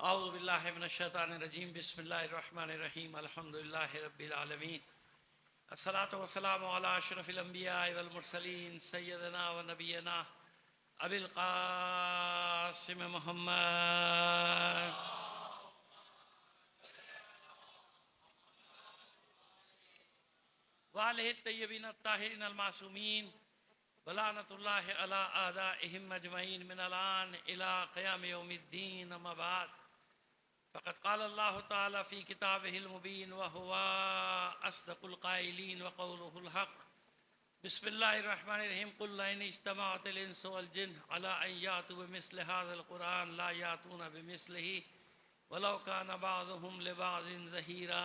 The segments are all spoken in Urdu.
اعوذ باللہ من الشیطان الرجیم بسم اللہ الرحمن الرحیم الحمدللہ رب العالمین الصلاۃ والسلام علی اشرف الانبیاء والمرسلین سیدنا و نبینا ابی القاسم محمد وآلہ الطیبین الطاہرین المعصومین ولعنۃ اللہ علی اعدائہم اجمعین من الآن الی قیام یوم الدین اما بعد فقد قال اللہ تعالی فی کتابہ المبین وہو اصدق القائلین وقولہ الحق بسم اللہ الرحمن الرحیم قل لئن اجتمعت الانس والجن علی ان یاتوا بمثل هذا القرآن لا یاتون بمثلہ ولو کان بعضهم لبعض ظہیرا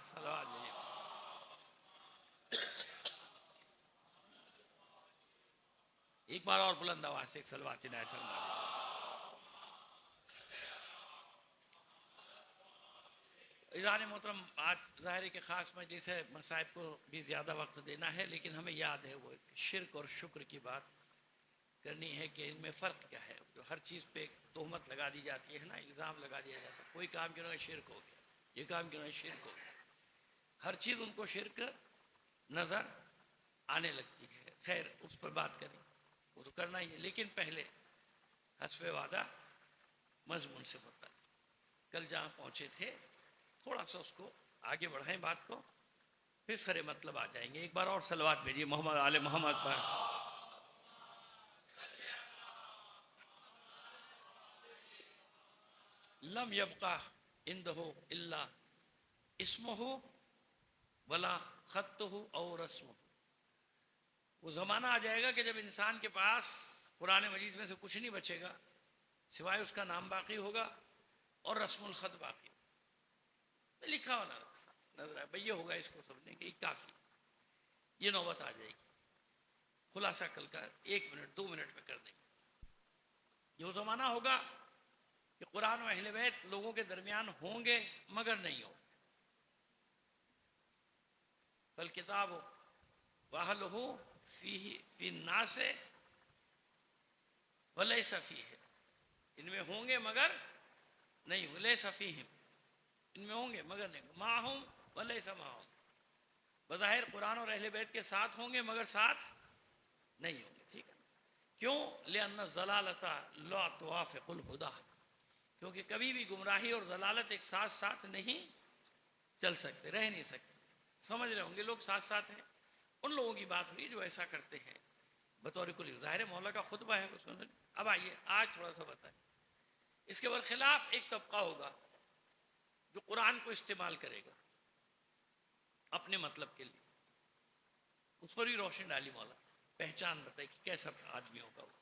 صلوات علیہ. ایک بار اور بلند آواز سے ایک صلوات عنایت فرمائیے. عزیزان محترم، آج ظاہر ہے کہ خاص مجلس ہے، مصائب کو بھی زیادہ وقت دینا ہے، لیکن ہمیں یاد ہے وہ شرک اور شکر کی بات کرنی ہے کہ ان میں فرق کیا ہے. جو ہر چیز پہ ایک تہمت لگا دی جاتی ہے نا، الزام لگا دیا جاتا ہے، کوئی کام کیوں نہ شرک ہو گیا، یہ کام کیوں نہ شرک ہو گیا، ہر چیز ان کو شرک نظر آنے لگتی ہے. خیر اس پر بات کریں، وہ تو کرنا ہی ہے، لیکن پہلے حسب وعدہ مضمون سے ہوتا ہے. کل جہاں پہنچے تھے تھوڑا سا اس کو آگے بڑھائیں بات کو، پھر سارے مطلب آ جائیں گے. ایک بار اور صلوات بھیجیے محمد آل محمد پر. لم یبقى عنده الا اسمه ولا خطه او رسمه. وہ زمانہ آ جائے گا کہ جب انسان کے پاس قرآن مجید میں سے کچھ نہیں بچے گا سوائے اس کا نام باقی ہوگا اور رسم الخط باقی ہوگا، لکھا ہونا نظر آئے بھئی یہ ہوگا، اس کو سمجھنے کے کافی. یہ نوبت آ جائے گی. خلاصہ کل کا 1 منٹ 2 منٹ میں کر دیں گے. یہ زمانہ ہوگا کہ قرآن و اہل بیت لوگوں کے درمیان ہوں گے مگر نہیں ہوں. فالکتاب واہلہ فی الناس ولیس فیہ. ان میں ہوں گے مگر نہیں ہوں، لیس فیہم، ان میں ہوں گے مگر نہیں، معہم ولیس معہم. بظاہر قرآن اور اہل بیت کے ساتھ ہوں گے مگر ساتھ نہیں ہوں گے. ٹھیک ہے، کیوں؟ لأن الضلالۃ لا توافق الہدی. کیونکہ کبھی بھی گمراہی اور ضلالت ایک ساتھ ساتھ نہیں چل سکتے، رہ نہیں سکتے. سمجھ رہے ہوں گے لوگ ساتھ ساتھ ہیں. ان لوگوں کی بات ہوئی جو ایسا کرتے ہیں بطور کلی. ظاہر مولا کا خطبہ ہے اس میں. اب آئیے آج تھوڑا سا بتائیں. اس کے برخلاف ایک طبقہ ہوگا جو قرآن کو استعمال کرے گا اپنے مطلب کے لیے. اس پر بھی روشن ڈالی مولا، پہچان بتائی کہ کیسا آدمی ہوگا وہ،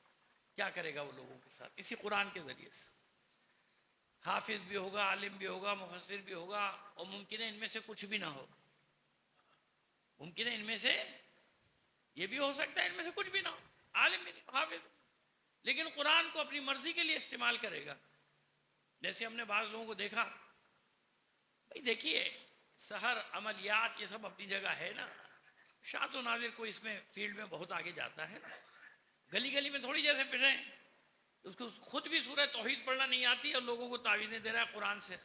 کیا کرے گا وہ لوگوں کے ساتھ اسی قرآن کے ذریعے سے. حافظ بھی ہوگا، عالم بھی ہوگا، مفسر بھی ہوگا، اور ممکن ہے ان میں سے کچھ بھی نہ ہو. ممکن ہے ان میں سے یہ بھی ہو سکتا ہے ان میں سے کچھ بھی نہ ہو، عالم بھی نہیں، حافظ، لیکن قرآن کو اپنی مرضی کے لیے استعمال کرے گا. جیسے ہم نے بعض لوگوں کو دیکھا، بھائی دیکھیے سحر، عملیات، یہ سب اپنی جگہ ہے نا. شاذ و نادر کو اس میں فیلڈ میں بہت آگے جاتا ہے نا. گلی گلی میں تھوڑی جیسے پھریں، اس کو خود بھی سورہ توحید پڑھنا نہیں آتی اور لوگوں کو تعویذیں دے رہا ہے قرآن سے.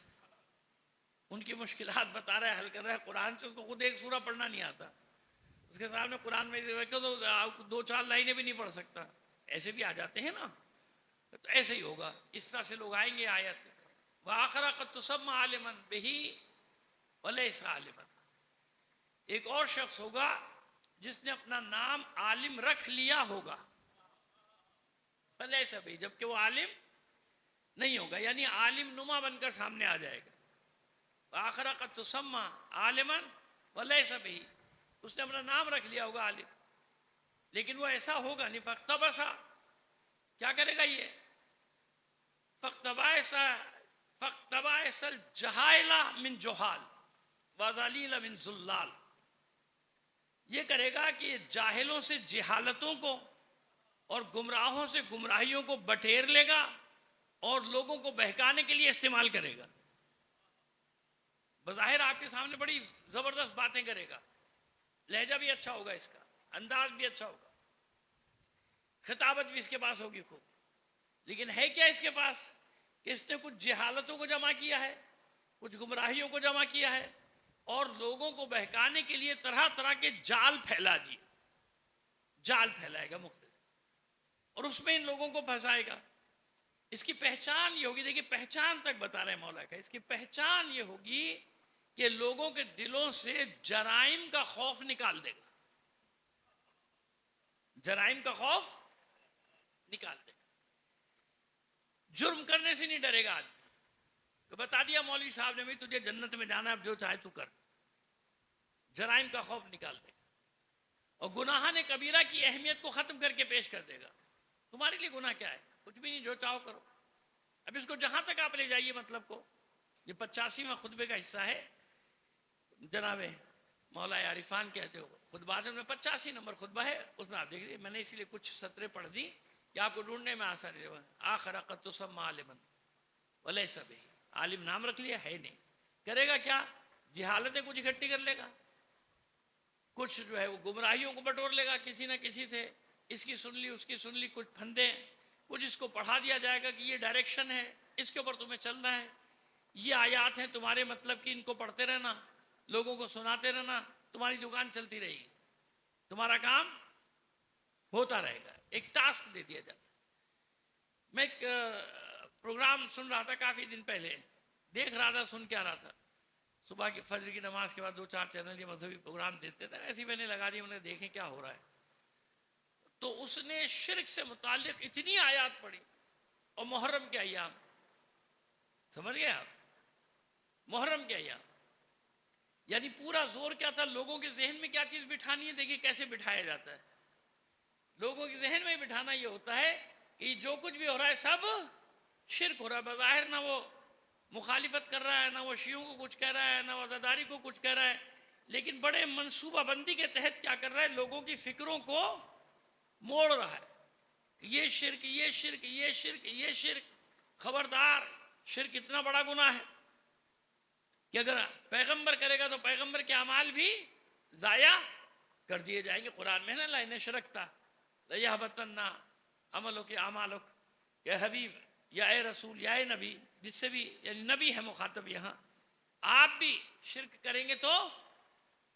ان کی مشکلات بتا رہا ہے، حل کر رہا ہے قرآن سے. اس کو خود ایک سورہ پڑھنا نہیں آتا، اس کے سامنے قرآن میں تو 2-4 لائنیں بھی نہیں پڑھ سکتا. ایسے بھی آ جاتے ہیں نا. تو ایسے ہی ہوگا، اس طرح سے لوگ آئیں گے. آیت وآخر قد تسمى عالما بہ ولیس عالما. ایک اور شخص ہوگا جس نے اپنا نام عالم رکھ لیا ہوگا ولیس بہ، جبکہ وہ عالم نہیں ہوگا، یعنی عالم نما بن کر سامنے آ جائے گا. وآخر قد تسمى عالما ولیس بہ، اس نے اپنا نام رکھ لیا ہوگا عالم، لیکن وہ ایسا ہوگا نہیں. فاقتبس، کیا کرے گا یہ؟ فاقتبس الجہائل من جہال وذلیل من ذلال. یہ کرے گا کہ یہ جاہلوں سے جہالتوں کو اور گمراہوں سے گمراہیوں کو بٹیر لے گا اور لوگوں کو بہکانے کے لیے استعمال کرے گا. بظاہر آپ کے سامنے بڑی زبردست باتیں کرے گا، لہجہ بھی اچھا ہوگا، اس کا انداز بھی اچھا ہوگا، خطابت بھی اس کے پاس ہوگی خوب، لیکن ہے کیا اس کے پاس؟ کہ اس نے کچھ جہالتوں کو جمع کیا ہے، کچھ گمراہیوں کو جمع کیا ہے، اور لوگوں کو بہکانے کے لیے طرح طرح کے جال پھیلا دیے، جال پھیلائے گا مختلف، اور اس میں ان لوگوں کو پھنسائے گا۔ اس کی پہچان یہ ہوگی، دیکھیے پہچان تک بتا رہے ہیں مولا کا، اس کی پہچان یہ ہوگی کہ لوگوں کے دلوں سے جرائم کا خوف نکال دے گا، جرائم کا خوف نکال دے گا، جرم کرنے سے نہیں ڈرے گا آدمی، تو بتا دیا مولوی صاحب نے بھی تجھے جنت میں جانا ہے، اب جو چاہے تو کر، جرائم کا خوف نکال دے گا، اور گناہ نے کبیرہ کی اہمیت کو ختم کر کے پیش کر دے گا۔ تمہارے لیے گناہ کیا ہے؟ کچھ بھی نہیں، جو چاہو کرو۔ اب اس کو جہاں تک آپ لے جائیے مطلب کو، یہ 85واں خطبے کا حصہ ہے، جناب مولا عارفان کہتے ہو خطبات میں 85 نمبر خطبہ ہے، اس میں آپ دیکھ لیجیے، میں نے اسی لیے کچھ سطریں پڑھ دی کہ آپ کو ڈھونڈنے میں آسانی رہے۔ آخر قد تسمى عالما ولیس بہ، عالم نام رکھ لیا ہے نہیں، کرے گا کیا؟ جہالتیں کچھ اکٹھی کر لے گا، کچھ جو ہے وہ گمراہیوں کو بٹور لے گا کسی نہ کسی سے، اس کی سن لی اس کی سن لی، کچھ پھندے، کچھ اس کو پڑھا دیا جائے گا کہ یہ ڈائریکشن ہے، اس کے اوپر تمہیں چلنا ہے، یہ آیات ہیں تمہارے مطلب کی، ان کو پڑھتے رہنا، لوگوں کو سناتے رہنا، تمہاری دکان چلتی رہے گی، تمہارا کام ہوتا رہے گا، ایک ٹاسک دے دیا جاتا۔ میں ایک پروگرام سن رہا تھا کافی دن پہلے، دیکھ رہا تھا، سن کیا رہا تھا، صبح کی فجر کی نماز کے بعد 2-4 چینل یہ مذہبی پروگرام دیتے تھے، ایسی میں نے لگا دی، میں نے دیکھیں کیا ہو رہا ہے، تو اس نے شرک سے متعلق اتنی آیات پڑھی، اور محرم کے ایام، سمجھ گئے آپ، محرم کے ایام، یعنی پورا زور کیا تھا، لوگوں کے ذہن میں کیا چیز بٹھانی ہے، دیکھیے کیسے بٹھایا جاتا ہے، لوگوں کے ذہن میں بٹھانا یہ ہوتا ہے کہ جو کچھ بھی ہو رہا ہے سب شرک ہو رہا ہے، بظاہر نہ وہ مخالفت کر رہا ہے، نہ وہ شیعوں کو کچھ کہہ رہا ہے، نہ وہ عزاداری کو کچھ کہہ رہا ہے، لیکن بڑے منصوبہ بندی کے تحت کیا کر رہا ہے، لوگوں کی فکروں کو موڑ رہا ہے، یہ شرک یہ شرک یہ شرک یہ شرک، خبردار، شرک اتنا بڑا گناہ ہے کہ اگر پیغمبر کرے گا تو پیغمبر کے اعمال بھی ضائع کر دیے جائیں گے۔ قرآن میں ہے نا، لَإِنْ أَشْرَكْتَ لَيَحْبَطَنَّ عَمَلُكَ أَعْمَالُكَ، یا حبیب، یا اے رسول، یا اے نبی، جس سے بھی، یعنی نبی ہے مخاطب یہاں، آپ بھی شرک کریں گے تو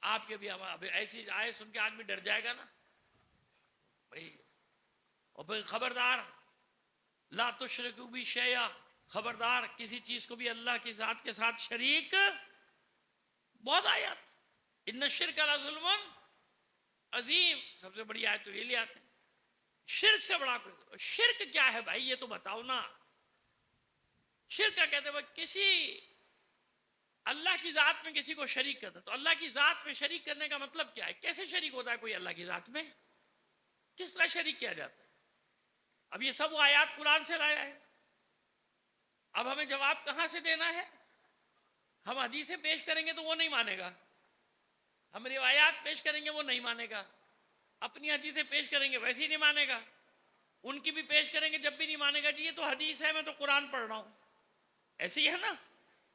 آپ کے بھی ایسی آئے سن کے آدمی ڈر جائے گا نا بھائی، اور بھائی خبردار، لا تشرکوا بی شیئا، خبردار کسی چیز کو بھی اللہ کی ذات کے ساتھ شریک، بہت آیات، ان الشرک لظلم عظیم، سب سے بڑی آیت تو یہ لے آتے ہیں، شرک سے بڑا کوئی، شرک کیا ہے بھائی یہ تو بتاؤ نا، شرک کیا کہتے ہیں؟ کسی اللہ کی ذات میں کسی کو شریک کرنا، تو اللہ کی ذات میں شریک کرنے کا مطلب کیا ہے؟ کیسے شریک ہوتا ہے کوئی اللہ کی ذات میں؟ کس طرح شریک کیا جاتا ہے؟ اب یہ سب وہ آیات قرآن سے لایا ہے، اب ہمیں جواب کہاں سے دینا ہے؟ ہم حدیثیں پیش کریں گے تو وہ نہیں مانے گا، ہم روایات پیش کریں گے وہ نہیں مانے گا، اپنی حدیثیں پیش کریں گے ویسے ہی نہیں مانے گا، ان کی بھی پیش کریں گے جب بھی نہیں مانے گا، جی یہ تو حدیث ہے، میں تو قرآن پڑھ رہا ہوں، ایسے ہی ہے نا،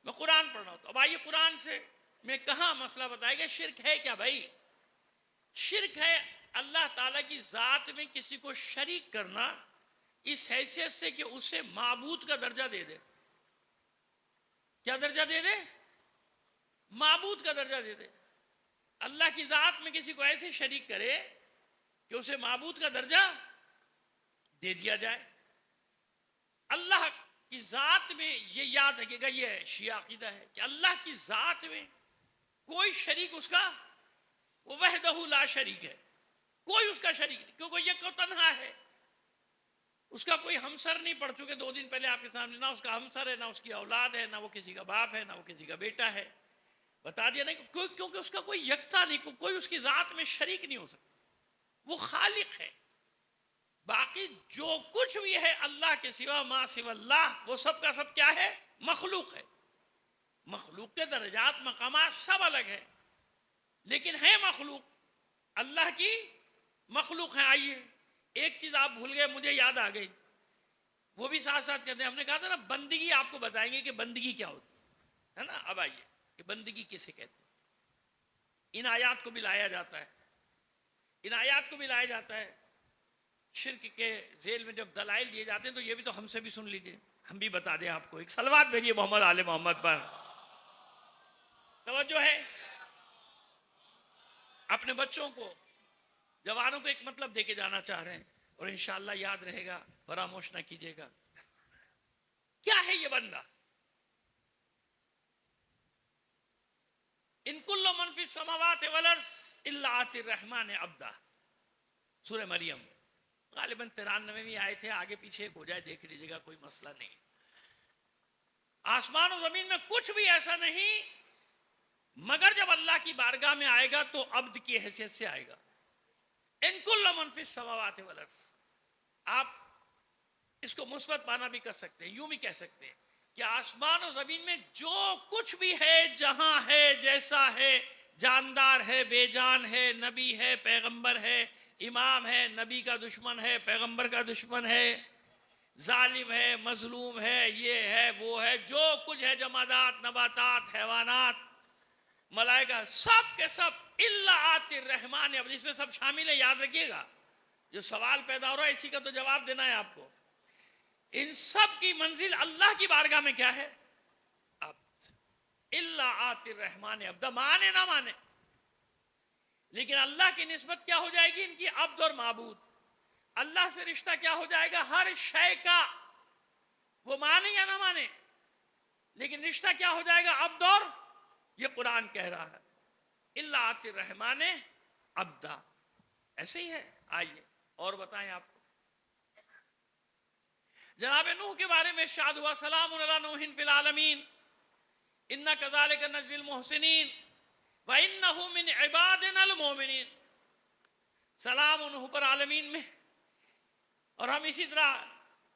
میں قرآن پڑھ رہا ہوں، تو اب آئیے قرآن سے میں کہاں مسئلہ بتائے گا، شرک ہے کیا بھائی؟ شرک ہے اللہ تعالیٰ کی ذات میں کسی کو شریک کرنا، اس حیثیت سے کہ اسے معبود کا درجہ دے دے، کیا درجہ دے دے؟ معبود کا درجہ دے دے، اللہ کی ذات میں کسی کو ایسے شریک کرے کہ اسے معبود کا درجہ دے دیا جائے۔ اللہ کی ذات میں یہ یاد رکھے گا، یہ شیعہ عقیدہ ہے کہ اللہ کی ذات میں کوئی شریک اس کا، وہ وحدہ لا شریک ہے، کوئی اس کا شریک نہیں، کیونکہ یہ کو تنہا ہے، اس کا کوئی ہمسر نہیں، پڑھ چکے 2 دن پہلے آپ کے سامنے، نہ اس کا ہمسر ہے، نہ اس کی اولاد ہے، نہ وہ کسی کا باپ ہے، نہ وہ کسی کا بیٹا ہے، بتا دیا نہیں، کیونکہ اس کا کوئی یکتا نہیں، کوئی اس کی ذات میں شریک نہیں ہو سکتا، وہ خالق ہے، باقی جو کچھ بھی ہے اللہ کے سوا، ما سوا اللہ، وہ سب کا سب کیا ہے؟ مخلوق ہے، مخلوق کے درجات مقامات سب الگ ہیں، لیکن ہے مخلوق، اللہ کی مخلوق ہے۔ آئیے ایک چیز آپ بھول گئے، مجھے یاد آ گئی، وہ بھی ساتھ ساتھ کہتے ہیں، ہم نے کہا تھا نا بندگی، آپ کو بتائیں گے کہ بندگی کیا ہوتی ہے نا، اب آئیے کہ بندگی کسے کہتے ہیں، ان آیات کو بھی لایا جاتا ہے، ان آیات کو بھی لایا جاتا ہے، شرک کے ذیل میں جب دلائل دیے جاتے ہیں تو یہ بھی تو ہم سے بھی سن لیجئے، ہم بھی بتا دیں آپ کو، ایک صلوات بھیجیے محمد آل محمد پر. توجہ ہے. اپنے بچوں کو، جوانوں کو ایک مطلب دے کے جانا چاہ رہے ہیں، اور انشاءاللہ یاد رہے گا، فراموش نہ کیجیے گا. کیا ہے یہ بندہ؟ ان کل من فی السماوات والارض الا آتی الرحمن عبدا، سورہ مریم. غالباً 93 میں آئے تھے، آگے پیچھے ہو جائے دیکھ لیجیے گا، کوئی مسئلہ نہیں. آسمان و زمین میں کچھ بھی ایسا نہیں مگر جب اللہ کی بارگاہ میں آئے گا تو عبد کی حیثیت سے آئے گا. ان کل من فی السماوات والارض. آپ اس کو مثبت معنی بھی کر سکتے ہیں، یوں بھی کہہ سکتے ہیں کہ آسمان و زمین میں جو کچھ بھی ہے، جہاں ہے، جیسا ہے، جاندار ہے، بے جان ہے، نبی ہے، پیغمبر ہے، امام ہے، نبی کا دشمن ہے، پیغمبر کا دشمن ہے، ظالم ہے، مظلوم ہے، یہ ہے، وہ ہے، جو کچھ ہے، جمادات، نباتات، حیوانات، ملائکہ، سب کے سب الا آتی الرحمن. اب اس میں سب شامل ہے، یاد رکھیے گا. جو سوال پیدا ہو رہا ہے اسی کا تو جواب دینا ہے آپ کو. ان سب کی منزل اللہ کی بارگاہ میں کیا ہے؟ عبد. الا آتی الرحمن عبد. مانے نہ مانے، لیکن اللہ کی نسبت کیا ہو جائے گی ان کی؟ عبد اور معبود. اللہ سے رشتہ کیا ہو جائے گا؟ ہر شے کا، وہ مانے یا نہ مانے، لیکن رشتہ کیا ہو جائے گا؟ عبد. اور یہ قرآن کہہ رہا ہے الا آتی الرحمن عبدا. ایسے ہی ہے. آئیے اور بتائیں آپ کو. جناب نوح کے بارے میں ارشاد ہوا سلام علی نوح فی العالمین انا کذالک نجزی المحسنین وانہ من عبادنا المؤمنین. سلام نوح پر عالمین میں، اور ہم اسی طرح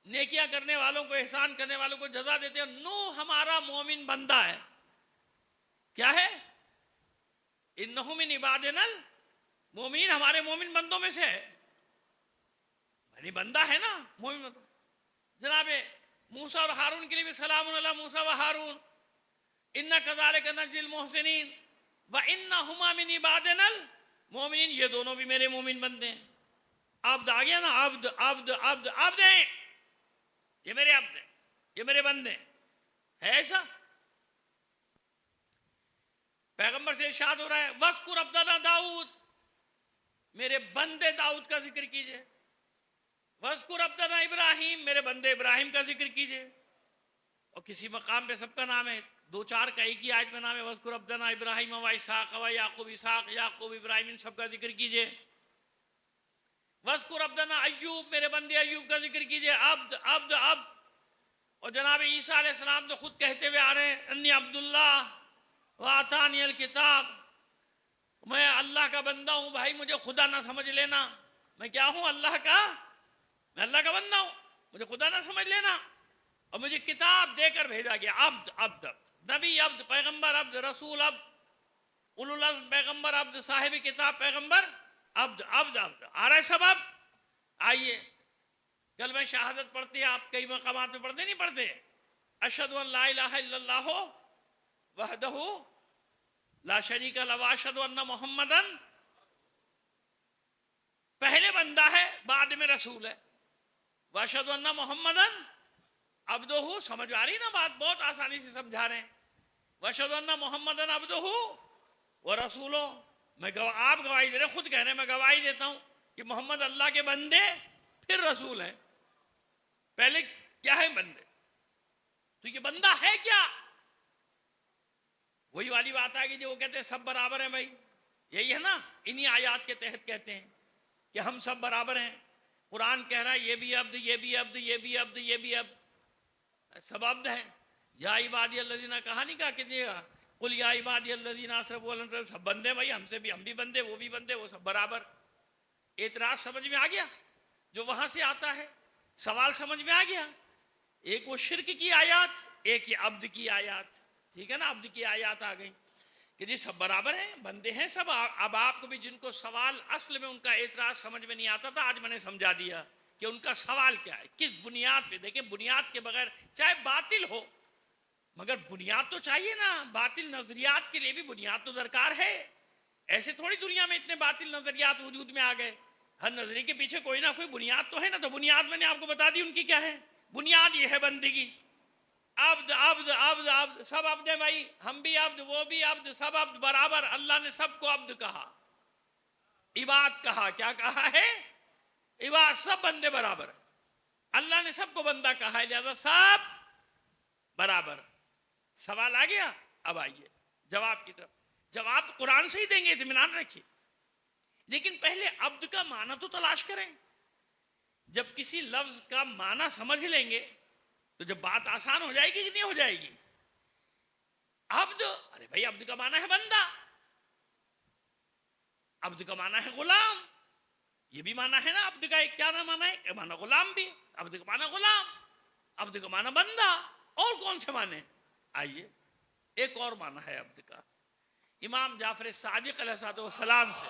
نیکیاں کرنے والوں کو، احسان کرنے والوں کو جزا دیتے ہیں. نوح ہمارا مومن بندہ ہے. کیا ہے؟ انہ من عبادنا المؤمنین، ہمارے مومن بندوں میں سے ہے. یعنی بندہ ہے نا مومن بندہ. جناب موسیٰ اور ہارون کے لیے بھی سلام علی موسیٰ و ہارون انا کذالک نجزی المحسنین وانہما من عبادنا المؤمنین. یہ دونوں بھی میرے مومن بندے ہیں. عبد آ گیا نا، عبد عبد عبد عبد ہیں، یہ میرے عبد ہیں، یہ میرے بندے ہیں. ہے ایسا؟ پیغمبر سے ارشاد ہو رہا ہے وَاذْكُرْ عَبْدَنَا داؤد، میرے بندے داؤد کا ذکر کیجئے. وَاذْكُرْ عَبْدَنَا ابراہیم، میرے بندے ابراہیم کا ذکر کیجئے. اور کسی مقام پہ سب کا نام ہے، دو چار کا ایک ہی آیت میں نام ہے وَاذْكُرْ عَبْدَنَا ابراہیم وَإِسْحَاقَ وَيَعْقُوبَ. اسحاق، یعقوب، ابراہیم، ان سب کا ذکر کیجئے. وَاذْكُرْ عَبْدَنَا ایوب، میرے بندے ایوب کا ذکر کیجئے. عبد عبد عبد. اور جناب عیسیٰ علیہ السلام تو خود کہتے ہوئے آ رہے ہیں انی عبداللہ وآتانی الکتاب، میں اللہ کا بندہ ہوں. بھائی مجھے خدا نہ سمجھ لینا، میں کیا ہوں؟ اللہ کا، میں اللہ کا بندہ ہوں، مجھے خدا نہ سمجھ لینا. اور مجھے کتاب دے کر بھیجا گیا. عبد عبد عبد، نبی عبد، پیغمبر عبد، رسول عبد، اولو العزم پیغمبر عبد، صاحب کتاب پیغمبر عبد عبد عبد. آ رہا ہے سب عبد. آئیے کلمہ شہادت پڑھتے ہیں آپ، کئی مقامات میں پڑھتے نہیں پڑھتے؟ اشہد ان لا الہ الا اللہ وحدہ لا شریک لہ واشہد ان محمدن. پہلے بندہ ہے، بعد میں رسول ہے. واشہد ان محمدن عبدہ، سمجھ آ رہی نا بات؟ بہت آسانی سے سمجھا رہے ہیں. واشہد ان محمدن عبدہ ورسولہ. میں آپ گواہی دے رہے ہیں، خود کہہ رہے ہیں میں گواہی دیتا ہوں کہ محمد اللہ کے بندے پھر رسول ہیں. پہلے کیا ہے؟ بندے. تو یہ بندہ ہے کیا؟ وہی والی بات آئے گی جو وہ کہتے ہیں سب برابر ہیں. بھائی یہی ہے نا، انہی آیات کے تحت کہتے ہیں کہ ہم سب برابر ہیں. قرآن کہہ رہا ہے یہ بھی عبد، یہ بھی عبد، یہ بھی عبد، یہ بھی عبد، سب عبد ہیں. یا عبادی الذین، کہا نہیں کہا کہ قل یا عبادی الذین اسرفوا علی انفسہم، سب بندے. بھائی ہم سے بھی، ہم بھی بندے، وہ بھی بندے، وہ سب برابر. اعتراض سمجھ میں آ گیا جو وہاں سے آتا ہے؟ سوال سمجھ میں آ گیا؟ ایک وہ شرک کی آیات، ایک یہ عبد کی آیات. ٹھیک ہے نا، عبد کی آیات آ گئی کہ جی سب برابر ہیں، بندے ہیں سب. اب آپ کو بھی جن کو سوال اصل میں ان کا اعتراض سمجھ میں نہیں آتا تھا، آج میں نے سمجھا دیا کہ ان کا سوال کیا ہے، کس بنیاد پہ. دیکھیں بنیاد کے بغیر چاہے باطل ہو مگر بنیاد تو چاہیے نا. باطل نظریات کے لیے بھی بنیاد تو درکار ہے. ایسے تھوڑی دنیا میں اتنے باطل نظریات وجود میں آ گئے. ہر نظریے کے پیچھے کوئی نہ کوئی بنیاد تو ہے نا. تو بنیاد میں نے آپ کو بتا دی ان کی کیا ہے. بنیاد یہ ہے بندگی. عبد عبد عبد عبد, سب عبد ہیں بھائی, ہم بھی عبد, وہ بھی عبد, سب عبد برابر. اللہ نے سب کو عبد کہا, عباد کہا. کیا کہا ہے؟ عباد, سب بندے برابر. اللہ نے سب کو بندہ کہا ہے, لہذا سب برابر. سوال آ گیا, اب آئیے جواب کی طرف. جواب قرآن سے ہی دیں گے, اطمینان رکھیے, لیکن پہلے عبد کا معنی تو تلاش کریں. جب کسی لفظ کا معنی سمجھ لیں گے تو جب بات آسان ہو جائے گی کہ نہیں ہو جائے گی. عبد, ارے بھائی عبد کا معنی ہے بندہ, عبد کا معنی ہے غلام, یہ بھی معنی ہے نا. عبد کا ایک کیا معنی ہے, ایک معنی غلام بھی. عبد کا معنی غلام, عبد کا معنی بندہ. اور کون سے معنی؟ آئیے ایک اور معنی ہے عبد کا, امام جعفر صادق علیہ السلام سے.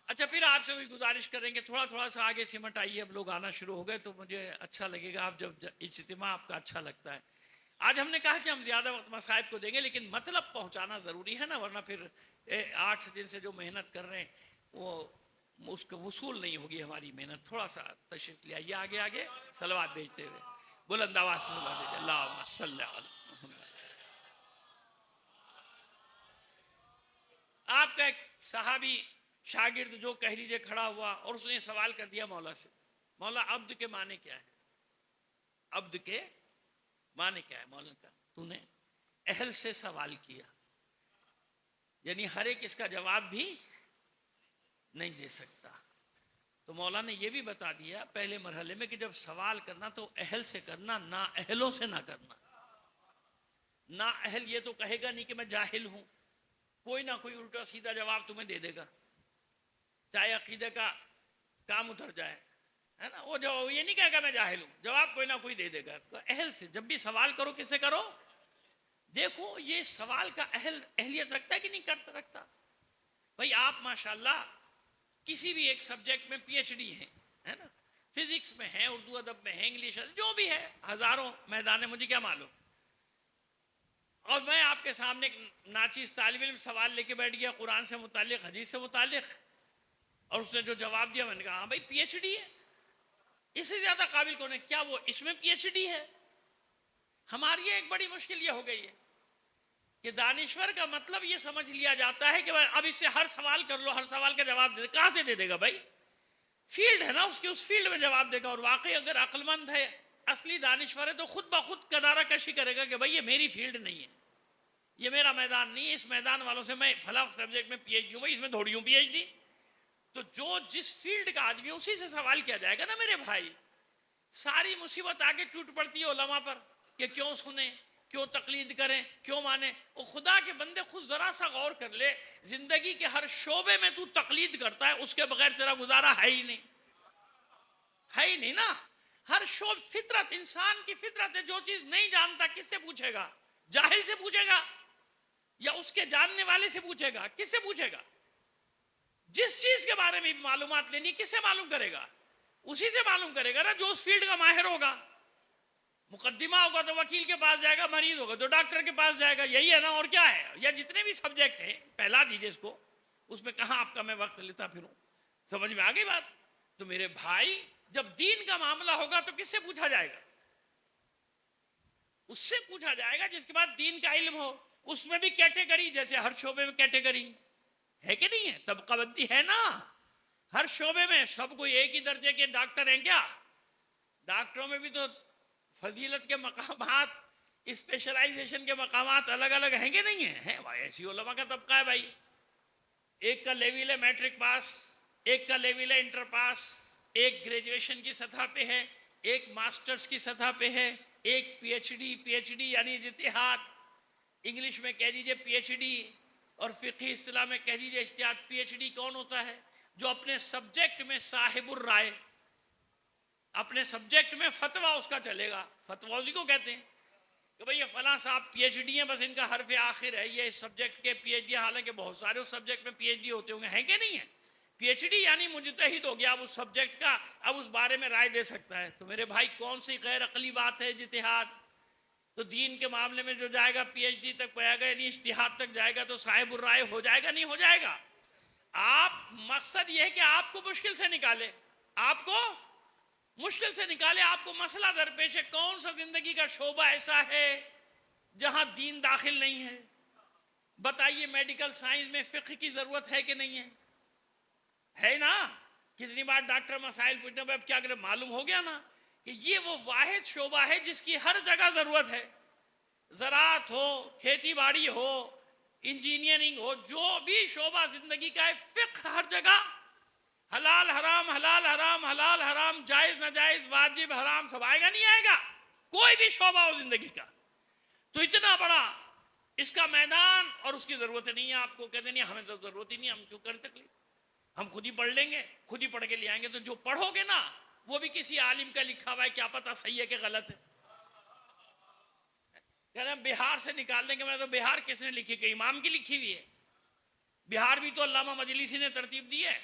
اچھا, پھر آپ سے وہی گزارش کریں گے, تھوڑا تھوڑا سا آگے سمٹ آئیے. اب لوگ آنا شروع ہو گئے تو مجھے اچھا لگے گا, آپ جب اجتماع آپ کا اچھا لگتا ہے. آج ہم نے کہا کہ ہم زیادہ وقت مصائب کو دیں گے, لیکن مطلب پہنچانا ضروری ہے نا, ورنہ پھر 8 دن سے جو محنت کر رہے ہیں وہ اس کا وصول نہیں ہوگی ہماری محنت. تھوڑا سا تشریف لے آئیے آگے آگے, صلوات بھیجتے ہوئے بلند آواز سے صلوات بھیجیے. اللہم صلی علی محمد. آپ کا ایک صحابی شاگرد جو کہہ لیجئے کھڑا ہوا اور اس نے سوال کر دیا مولا سے, مولا عبد کے معنی کیا ہے؟ عبد کے معنی کیا ہے؟ مولا کا تو نے اہل سے سوال کیا, یعنی ہر ایک اس کا جواب بھی نہیں دے سکتا. تو مولا نے یہ بھی بتا دیا پہلے مرحلے میں کہ جب سوال کرنا تو اہل سے کرنا, نا اہلوں سے نہ کرنا. نا اہل یہ تو کہے گا نہیں کہ میں جاہل ہوں, کوئی نہ کوئی الٹا سیدھا جواب تمہیں دے دے گا, چاہے عقیدے کا کام اتر جائے, ہے نا. وہ جو یہ نہیں کہے گا میں جاہل ہوں, جواب کوئی نہ کوئی دے دے گا. تو اہل سے جب بھی سوال کرو کس سے کرو؟ دیکھو یہ سوال کا اہلیت رکھتا ہے کہ نہیں کرتا رکھتا. بھائی آپ ماشاءاللہ کسی بھی ایک سبجیکٹ میں پی ایچ ڈی ہیں, ہے نا, فزکس میں ہیں, اردو ادب میں ہیں, انگلش جو بھی ہے, ہزاروں میدان ہے, مجھے کیا معلوم. اور میں آپ کے سامنے ایک ناچیز طالب علم سوال لے کے بیٹھ گیا قرآن سے متعلق, حدیث سے متعلق, اور اس نے جو جواب دیا میں نے کہا ہاں بھائی پی ایچ ڈی ہے, اس سے زیادہ قابل کون ہے؟ کیا وہ اس میں پی ایچ ڈی ہے؟ ہماری ایک بڑی مشکل یہ ہو گئی ہے کہ دانشور کا مطلب یہ سمجھ لیا جاتا ہے کہ اب اس سے ہر سوال کر لو, ہر سوال کا جواب دے دے. کہاں سے دے دے گا بھائی؟ فیلڈ ہے نا اس کی, اس فیلڈ میں جواب دے گا. اور واقعی اگر عقل مند ہے, اصلی دانشور ہے, تو خود بخود کنارہ کشی کرے گا کہ بھائی یہ میری فیلڈ نہیں ہے, یہ میرا میدان نہیں ہے, اس میدان والوں سے میں فلاں سبجیکٹ میں پی ایچ ڈی ہوں, بھائی اس میں تھوڑی ہوں پی ایچ ڈی. تو جو جس فیلڈ کا آدمی ہے اسی سے سوال کیا جائے گا نا میرے بھائی. ساری مصیبت آگے ٹوٹ پڑتی ہے علماء پر کہ کیوں سنیں, کیوں تقلید کریں, کیوں مانیں. وہ خدا کے بندے خود ذرا سا غور کر لے, زندگی کے ہر شعبے میں تو تقلید کرتا ہے, اس کے بغیر تیرا گزارا ہے ہی نہیں, ہے ہی نہیں نا. ہر شعب فطرت, انسان کی فطرت ہے, جو چیز نہیں جانتا کس سے پوچھے گا؟ جاہل سے پوچھے گا یا اس کے جاننے والے سے پوچھے گا؟ کس سے پوچھے گا؟ جس چیز کے بارے میں معلومات لینی کس سے معلوم کرے گا؟ اسی سے معلوم کرے گا نا جو اس فیلڈ کا ماہر ہوگا. مقدمہ ہوگا تو وکیل کے پاس جائے گا, مریض ہوگا تو ڈاکٹر کے پاس جائے گا, یہی ہے نا, اور کیا ہے؟ یا جتنے بھی سبجیکٹ ہیں پھیلا دیجئے اس کو, اس میں کہاں آپ کا میں وقت لیتا پھروں. سمجھ میں آ گئی بات؟ تو میرے بھائی جب دین کا معاملہ ہوگا تو کس سے پوچھا جائے گا؟ اس سے پوچھا جائے گا جس کے بعد دین کا علم ہو. اس میں بھی کیٹیگری, جیسے ہر شعبے میں کیٹیگری ہے کہ نہیں ہے, طبقہ بندی ہے نا ہر شعبے میں. سب کوئی ایک ہی درجے کے ڈاکٹر ہیں کیا؟ ڈاکٹروں میں بھی تو فضیلت کے مقامات, اسپیشلائزیشن کے مقامات الگ الگ ہیں کہ نہیں ہیں؟ بھائی ایسی علماء کا طبقہ ہے بھائی. ایک کا لیول ہے میٹرک پاس, ایک کا لیول ہے انٹر پاس, ایک گریجویشن کی سطح پہ ہے, ایک ماسٹرز کی سطح پہ ہے, ایک پی ایچ ڈی یعنی اجتہاد, انگلش میں کہہ دیجئے پی ایچ ڈی, اور فقہی اصطلاح میں کہہ دیجئے اجتہاد. پی ایچ ڈی کون ہوتا ہے؟ جو اپنے سبجیکٹ میں صاحب الرائے, اپنے سبجیکٹ میں فتویٰ اس کا چلے گا. فتویٰ اسی کو کہتے ہیں کہ بھئی یہ فلاں صاحب پی ایچ ڈی ہیں, بس ان کا حرف آخر ہے, یہ اس سبجیکٹ کے پی ایچ ڈی, حالانکہ بہت سارے اس سبجیکٹ میں پی ایچ ڈی ہوتے ہوں گے, ہیں کہ نہیں ہیں؟ پی ایچ ڈی یعنی مجتہد ہو گیا اب اس سبجیکٹ کا, اب اس بارے میں رائے دے سکتا ہے. تو میرے بھائی کون سی غیر عقلی بات ہے اجتہاد؟ تو دین کے معاملے میں جو جائے گا پی ایچ ڈی تک پائے گا, یعنی اجتہاد تک جائے گا, تو صاحب الرائے ہو جائے گا نہیں ہو جائے گا؟ آپ مقصد یہ ہے کہ آپ کو مشکل سے نکالے، آپ کو مشکل سے نکالے، آپ کو مسئلہ درپیش ہے۔ کون سا زندگی کا شعبہ ایسا ہے جہاں دین داخل نہیں ہے؟ بتائیے، میڈیکل سائنس میں فقہ کی ضرورت ہے کہ نہیں ہے؟ ہے نا؟ کتنی بار ڈاکٹر مسائل پوچھتے ہیں، اب کیا کرے؟ معلوم ہو گیا نا کہ یہ وہ واحد شعبہ ہے جس کی ہر جگہ ضرورت ہے۔ زراعت ہو، کھیتی باڑی ہو، انجینئرنگ ہو، جو بھی شعبہ زندگی کا ہے، فقہ ہر جگہ۔ حلال حرام، حلال حرام، حلال حرام، جائز ناجائز، واجب حرام، سب آئے گا نہیں آئے گا؟ کوئی بھی شعبہ ہو زندگی کا، تو اتنا بڑا اس کا میدان، اور اس کی ضرورت نہیں ہے آپ کو۔ کہتے نہیں ہمیں تو ضرورت ہی نہیں، ہم کیوں کریں تکلیف، ہم خود ہی پڑھ لیں گے، خود ہی پڑھ کے لے آئیں گے۔ تو جو پڑھو گے نا وہ بھی کسی عالم کا لکھا ہوا ہے، کیا پتہ صحیح ہے کہ غلط ہے۔ کہہ رہے ہیں بہار سے نکالنے کے، میں تو بہار کس نے لکھی؟ کہ امام کی لکھی ہوئی ہے؟ بہار بھی تو علامہ مجلسی نے ترتیب دی ہے۔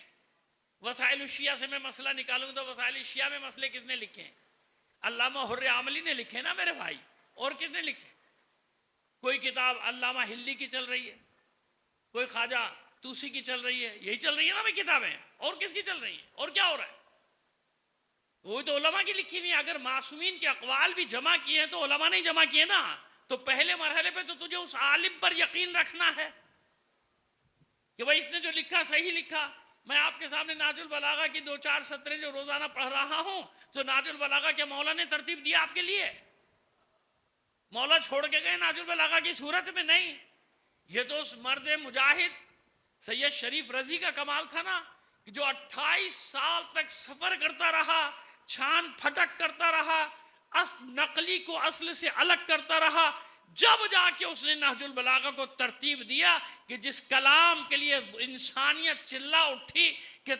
وسائل الشیعہ سے میں مسئلہ نکالوں گا تو وسائل الشیعہ میں مسئلے کس نے لکھے ہیں؟ علامہ حر عاملی نے لکھے نا میرے بھائی، اور کس نے لکھے؟ کوئی کتاب علامہ ہلی کی چل رہی ہے، کوئی خواجہ توسی کی چل رہی ہے، یہی چل رہی ہے نا بھائی کتابیں، اور کس کی چل رہی ہیں؟ اور کیا ہو رہا ہے؟ وہی تو علماء کی لکھی ہوئی ہیں۔ اگر معصومین کے اقوال بھی جمع کیے ہیں تو علماء نے جمع کیے نا، تو پہلے مرحلے پہ تو تجھے اس عالم پر یقین رکھنا ہے کہ بھائی اس نے جو لکھا صحیح لکھا۔ میں آپ کے سامنے نہج البلاغہ کی 2-4 سطریں جو روزانہ پڑھ رہا ہوں، تو نہج البلاغہ کے مولا نے ترتیب دیا آپ کے لیے، مولا چھوڑ کے گئے نہج البلاغہ کی صورت میں نہیں۔ یہ تو اس مرد مجاہد سید شریف رضی کا کمال تھا نا، کہ جو 28 سال تک سفر کرتا رہا، چھان پھٹک کرتا رہا، نقلی کو اصل سے الگ کرتا رہا، جب جا کے اس نے نہج البلاغہ کو ترتیب دیا کہ جس کلام کے لیے انسانیت چلا اٹھی کہ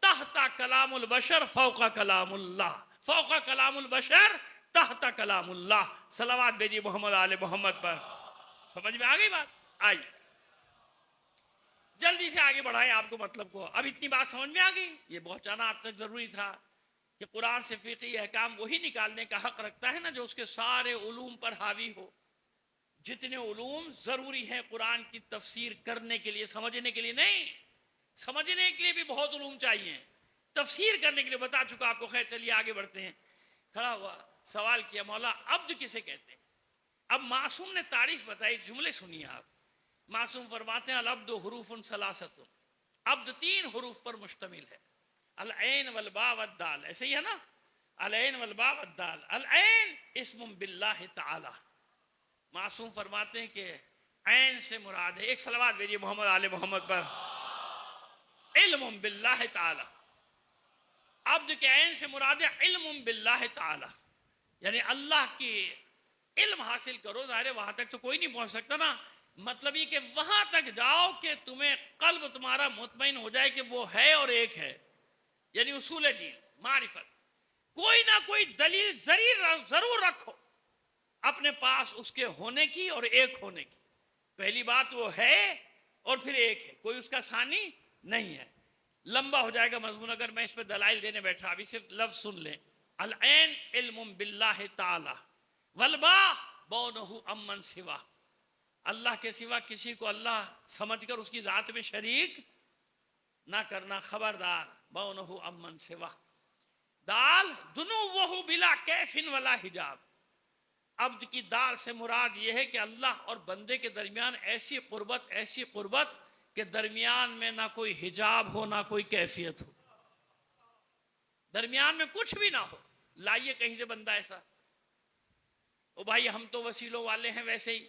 تحت کلام البشر فوق کلام اللہ، فوق کلام البشر تحت کلام اللہ۔ صلوات بھیجی محمد آل محمد پر۔ سمجھ میں آ گئی بات؟ آئی جلدی سے آگے بڑھائیں آپ کو مطلب کو۔ اب اتنی بات سمجھ میں آ گئی؟ یہ پہنچانا آپ تک ضروری تھا کہ قرآن سے فقہی احکام وہی نکالنے کا حق رکھتا ہے نا جو اس کے سارے علوم پر حاوی ہو۔ جتنے علوم ضروری ہیں قرآن کی تفسیر کرنے کے لیے، سمجھنے کے لیے نہیں، سمجھنے کے لیے بھی بہت علوم چاہیے، تفسیر کرنے کے لیے بتا چکا آپ کو۔ خیر چلیے آگے بڑھتے ہیں۔ کھڑا ہوا سوال کیا، مولا عبد کسے کہتے ہیں؟ اب معصوم نے تعریف بتائی، جملے سنیے آپ۔ معصوم فرماتے ہیں العبد حروف ثلاثۃ، عبد 3 حروف پر مشتمل ہے، العین والباء والدال، ایسے ہی ہے نا؟ العین والباء والدال۔ العین اسم باللہ تعالی، معصوم فرماتے ہیں کہ عین سے مراد ہے، ایک صلوات بھیجیے محمد آل محمد پر، علم باللہ تعالی۔ عبد کے عین سے مراد ہے علم باللہ تعالی، یعنی اللہ کی علم حاصل کرو۔ ظاہر ہے وہاں تک تو کوئی نہیں پہنچ سکتا نا، مطلب یہ کہ وہاں تک جاؤ کہ تمہیں قلب تمہارا مطمئن ہو جائے کہ وہ ہے اور ایک ہے، یعنی اصول دین معرفت۔ کوئی نہ کوئی دلیل ضرور رکھو اپنے پاس اس کے ہونے کی اور ایک ہونے کی۔ پہلی بات وہ ہے اور پھر ایک ہے، کوئی اس کا ثانی نہیں ہے۔ لمبا ہو جائے گا مضمون اگر میں اس پہ دلائل دینے بیٹھا، ابھی صرف لفظ سن لیں۔ العین علم باللہ تعالی، والباء بونہ امن سوا، اللہ کے سوا کسی کو اللہ سمجھ کر اس کی ذات میں شریک نہ کرنا، خبردار، بونہ امن سوا۔ دال دنوہ بلا کیف ولا حجاب، عبد کی دال سے مراد یہ ہے کہ اللہ اور بندے کے درمیان ایسی قربت کہ درمیان میں نہ کوئی حجاب ہو نہ کوئی کیفیت ہو، درمیان میں کچھ بھی نہ ہو۔ لائیے کہیں سے بندہ ایسا، او بھائی ہم تو وسیلوں والے ہیں، ویسے ہی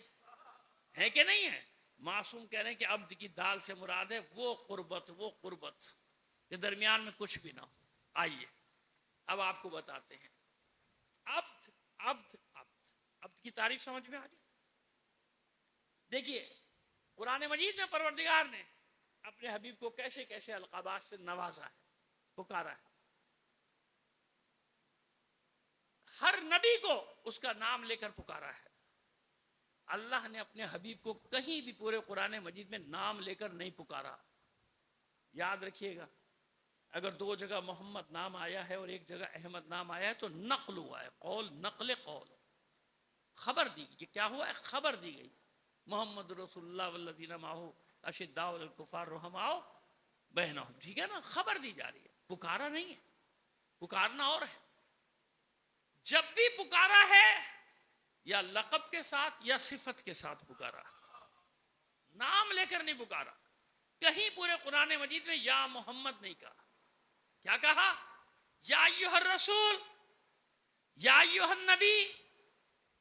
ہے کہ نہیں ہے؟ معصوم کہہ رہے ہیں کہ عبد کی دال سے مراد ہے وہ قربت کہ درمیان میں کچھ بھی نہ ہو۔ آئیے اب آپ کو بتاتے ہیں عبد کی تعریف سمجھ میں آ گئی؟ دیکھیے قرآن مجید میں پروردگار نے اپنے حبیب کو کیسے کیسے القابات سے نوازا ہے، پکارا ہے۔ ہر نبی کو اس کا نام لے کر پکارا ہے۔ اللہ نے اپنے حبیب کو کہیں بھی پورے قرآن مجید میں نام لے کر نہیں پکارا۔ یاد رکھیے گا، اگر 2 جگہ محمد نام آیا ہے اور ایک جگہ احمد نام آیا ہے تو نقل ہوا ہے، قول، نقل قول، خبر دی گئی۔ کیا ہوا ہے؟ خبر دی گئی۔ محمد رسول اللہ والذین معہ اشداء علی الکفار رحماء بہنہم، ٹھیک ہے نا، خبر دی جا رہی ہے، پکارا نہیں ہے، پکارنا اور ہے. جب بھی پکارا ہے یا لقب کے ساتھ یا صفت کے ساتھ پکارا، نام لے کر نہیں پکارا. کہیں پورے قرآن مجید میں یا محمد نہیں کہا. کیا کہا؟ یا ایھا الرسول، یا ایھا النبی،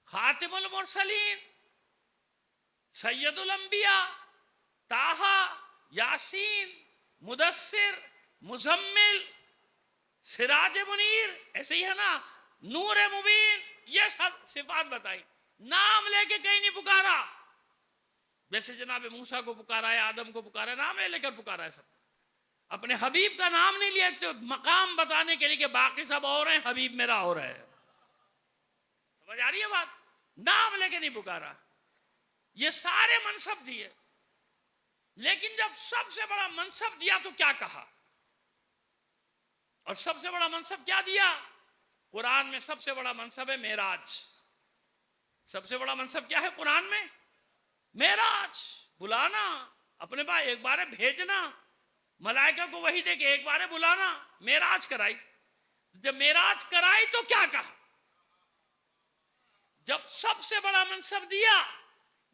خاتم المرسلین، سید الانبیاء، طٰہٰ، یاسین، مدثر، مزمل، سراج منیر، ایسے ہی ہے نا، نور مبین، یہ سب صفات بتائی. نام لے کے کہیں نہیں پکارا. جیسے جناب موسیٰ کو پکارا ہے، آدم کو پکارا ہے، نام لے کر پکارا ہے. سب اپنے حبیب کا نام نہیں لیا، تو مقام بتانے کے لیے کہ باقی سب اور ہیں، حبیب میرا اور ہے. سمجھ آ رہی ہے بات؟ نام لے کے نہیں پکارا. یہ سارے منصب دیے، لیکن جب سب سے بڑا منصب دیا تو کیا کہا؟ اور سب سے بڑا منصب کیا دیا؟ قرآن میں سب سے بڑا منصب ہے معراج. سب سے بڑا منصب کیا ہے قرآن میں؟ معراج. بلانا اپنے پاس، ایک بار بھیجنا، ملائکہ کو وحی دے کے ایک بار بلانا. معراج کرائی. جب معراج کرائی تو کیا کہا؟ جب سب سے بڑا منصب دیا،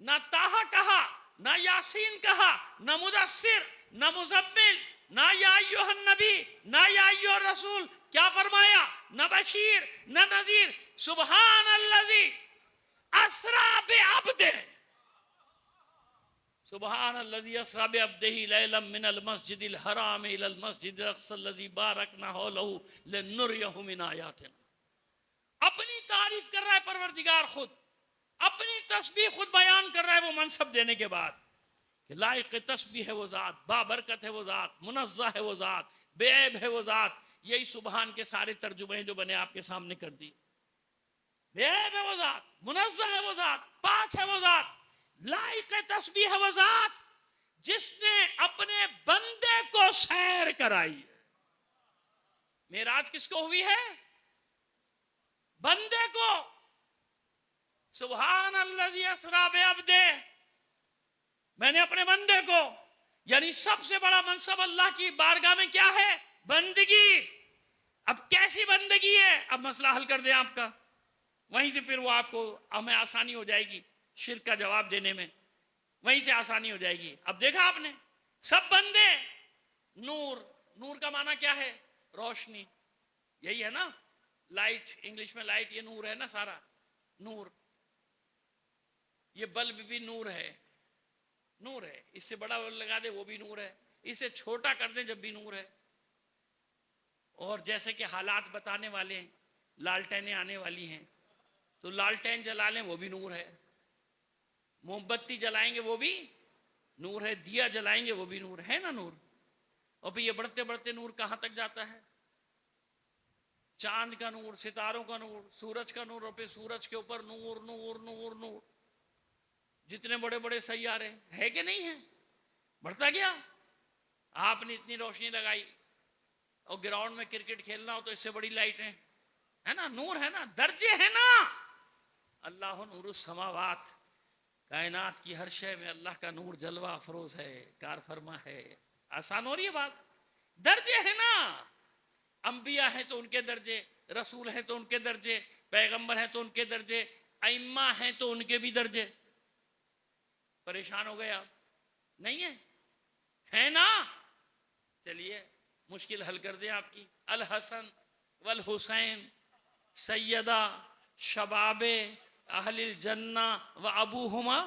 نہ طٰہٰ کہا، نہ یاسین کہا، نہ مدثر، نہ مزمل، نہ یا ایھا النبی، نہ یا ایھا الرسول. کیا فرمایا؟ نہ بشیر نہ نذیر. سبحان الذی اسریٰ بعبدہ، سبحان الذی اسریٰ بعبدہ لیلا من المسجد الحرام الی المسجد الاقصی الذی بارکنا حولہ لنریہ من آیاتنا. اپنی تعریف کر رہا ہے پروردگار خود، اپنی تسبیح خود بیان کر رہا ہے. وہ منصب دینے کے بعد کہ لائق تسبیح ہے وہ ذات، بابرکت ہے وہ ذات، منزہ ہے وہ ذات، بے عیب ہے وہ ذات. یہی سبحان کے سارے ترجمے جو بنے آپ کے سامنے کر دی. بے عیب ہے وہ ذات، منزہ ہے وہ ذات، پاک ہے وہ ذات. لائق تسبیح ہے وہ ذات جس نے اپنے بندے کو سیر کرائی. معراج کس کو ہوئی ہے؟ بندے کو. سبحان الذی اسریٰ بعبدہ، میں نے اپنے بندے کو. یعنی سب سے بڑا منصب اللہ کی بارگاہ میں کیا ہے؟ بندگی. اب کیسی بندگی ہے؟ اب مسئلہ حل کر دیں آپ کا، وہیں سے پھر وہ آپ کو، ہمیں آسانی ہو جائے گی شرک کا جواب دینے میں، وہیں سے آسانی ہو جائے گی. اب دیکھا آپ نے، سب بندے. نور، نور کا معنی کیا ہے؟ روشنی. یہی ہے نا، لائٹ، انگلش میں لائٹ، یہ نور ہے نا سارا. نور، یہ بلب بھی نور ہے، نور ہے. اس سے بڑا لگا دے وہ بھی نور ہے، اس سے چھوٹا کر دیں جب بھی نور ہے. اور جیسے کہ حالات بتانے والے ہیں، لالٹینیں آنے والی ہیں تو لالٹین جلا لیں وہ بھی نور ہے. موم بتی جلائیں گے وہ بھی نور ہے. دیا جلائیں گے وہ بھی نور ہے نا، نور. اور پھر یہ بڑھتے بڑھتے نور کہاں تک جاتا ہے؟ چاند کا نور، ستاروں کا نور، سورج کا نور، اور پھر سورج کے اوپر نور نور نور نور. جتنے بڑے بڑے سیارے ہے کہ نہیں ہیں، بڑھتا گیا. آپ نے اتنی روشنی لگائی، اور گراؤنڈ میں کرکٹ کھیلنا ہو تو اس سے بڑی لائٹیں ہے نا، نور ہے نا، درجے ہیں نا. اللہ نور السماوات، کائنات کی ہر شے میں اللہ کا نور جلوہ افروز ہے، کار فرما ہے. آسان ہو رہی ہے بات؟ درجے ہیں نا. انبیاء ہیں تو ان کے درجے، رسول ہیں تو ان کے درجے، پیغمبر ہیں تو ان کے درجے، ائمہ ہیں تو ان کے بھی درجے. پریشان ہو گئے آپ؟ نہیں ہے نا. چلیے مشکل حل کر دیں آپ کی. الحسن والحسین سیدہ شباب اہل الجنہ و ابوہما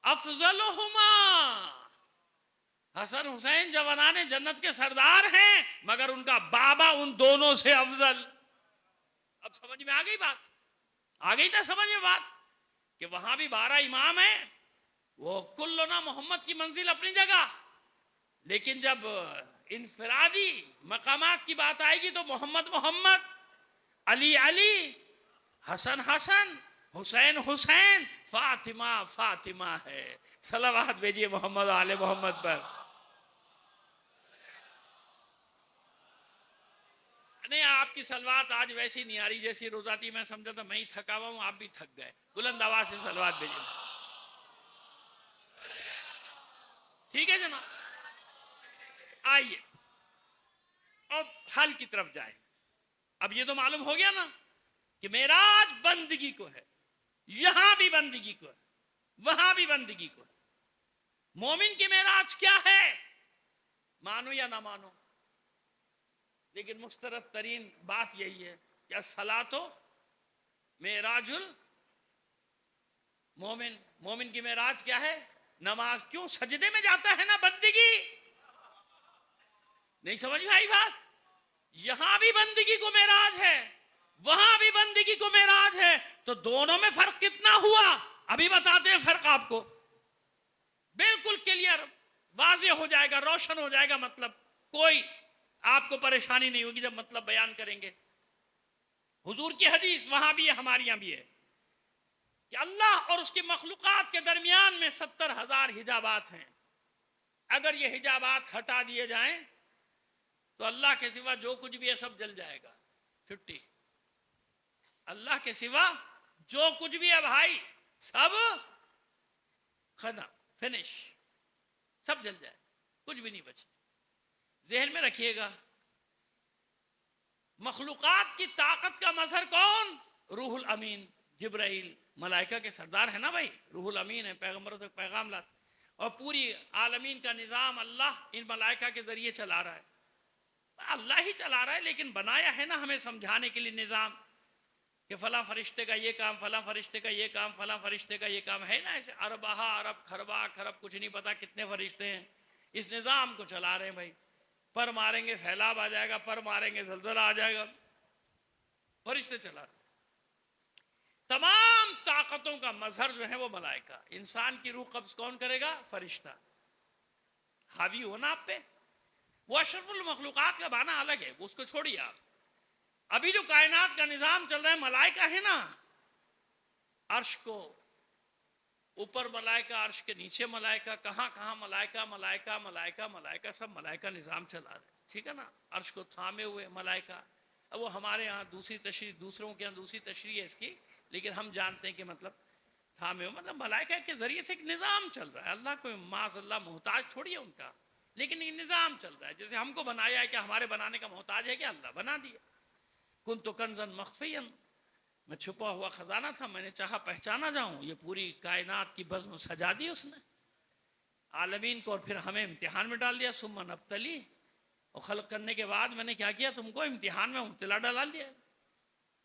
افضلہما. حسن حسین جوانان جنت کے سردار ہیں، مگر ان کا بابا ان دونوں سے افضل. اب سمجھ میں آ گئی بات؟ آ گئی نا سمجھ میں بات؟ کہ وہاں بھی 12 امام ہیں، وہ کلنا محمد کی منزل اپنی جگہ، لیکن جب انفرادی مقامات کی بات آئے گی تو محمد محمد، علی علی، حسن حسن، حسین حسین، فاطمہ فاطمہ ہے. صلوات بھیجیے محمد آل محمد پر. نہیں، آپ کی صلوات آج ویسی نہیں آ رہی جیسی روز آتی. میں سمجھا تھا میں ہی تھکا ہوا ہوں، آپ بھی تھک گئے. بلند آواز سے صلوات بھیجیے. ٹھیک ہے جناب. آئیے اور حل کی طرف جائیں. اب یہ تو معلوم ہو گیا نا کہ معراج بندگی کو ہے, یہاں بھی بندگی کو ہے, وہاں بھی بندگی کو ہے. مومن کی معراج کیا ہے, مانو یا نہ مانو, لیکن مسترد ترین بات یہی ہے کہ الصلاۃ معراج المومن. مومن کی معراج کیا ہے, نماز. کیوں سجدے میں جاتا ہے نا, بندگی. نہیں سمجھ میں آئی بات؟ یہاں بھی بندگی کو معراج ہے, وہاں بھی بندگی کو معراج ہے. تو دونوں میں فرق کتنا ہوا, ابھی بتاتے ہیں فرق آپ کو. بالکل کلیئر واضح ہو جائے گا, روشن ہو جائے گا. مطلب کوئی آپ کو پریشانی نہیں ہوگی جب مطلب بیان کریں گے. حضور کی حدیث وہاں بھی ہے, ہمارے یہاں بھی ہے, کہ اللہ اور اس کی مخلوقات کے درمیان میں 70,000 حجابات ہیں. اگر یہ حجابات ہٹا دیے جائیں تو اللہ کے سوا جو کچھ بھی ہے سب جل جائے گا. چھٹی. اللہ کے سوا جو کچھ بھی ہے بھائی سب ختم, فنش, سب جل جائے, کچھ بھی نہیں بچے. ذہن میں رکھیے گا, مخلوقات کی طاقت کا مظہر کون؟ روح الامین, جبرائیل. ملائکہ کے سردار ہے نا بھائی, روح الامین ہے, پیغمبروں تک پیغام لاتا. اور پوری عالمین کا نظام اللہ ان ملائکہ کے ذریعے چلا رہا ہے. اللہ ہی چلا رہا ہے, لیکن بنایا ہے نا ہمیں سمجھانے کے لیے نظام, کہ فلاں فرشتے کا یہ کام, فلاں فرشتے کا یہ کام, فلاں فرشتے کا یہ کام ہے نا. ایسے اربہ ارب خربہ خرب کچھ نہیں پتا کتنے فرشتے ہیں, اس نظام کو چلا رہے ہیں بھائی. پر ماریں گے سیلاب آ جائے گا, پر ماریں گے زلزلہ آ جائے گا, فرشتے چلا رہے. تمام طاقتوں کا مظہر جو ہے وہ ملائکہ. انسان کی روح قبض کون کرے گا؟ فرشتہ. حاوی ہونا آپ پہ. وہ اشرف المخلوقات کا معنی الگ ہے, اس کو چھوڑیے آپ. ابھی جو کائنات کا نظام چل رہا ہے, ملائکہ ہے نا, عرش کو اوپر ملائکہ, عرش کے نیچے ملائکہ, کہاں کہاں ملائکہ ملائکہ ملائکہ ملائکہ, سب ملائکہ نظام چلا رہے ہیں. ٹھیک ہے نا, عرش کو تھامے ہوئے ملائکہ. اب وہ ہمارے ہاں دوسری تشریح, دوسروں کے ہاں دوسری تشریح ہے اس کی, لیکن ہم جانتے ہیں کہ مطلب تھامے ہوئے, مطلب ملائکہ کے ذریعے سے ایک نظام چل رہا ہے. اللہ کو معاذ اللہ محتاج تھوڑی ہے ان کا, لیکن یہ نظام چل رہا ہے. جیسے ہم کو بنایا ہے کہ ہمارے بنانے کا محتاج ہے کہ اللہ بنا دیا. کنت کنزا مخفیا, میں چھپا ہوا خزانہ تھا, میں نے چاہا پہچانا جاؤں. یہ پوری کائنات کی بزم سجا دی اس نے, عالمین کو, اور پھر ہمیں امتحان میں ڈال دیا. ثم نبتلی, اور خلق کرنے کے بعد میں نے کیا کیا, تم کو امتحان میں مبتلا ڈال دیا.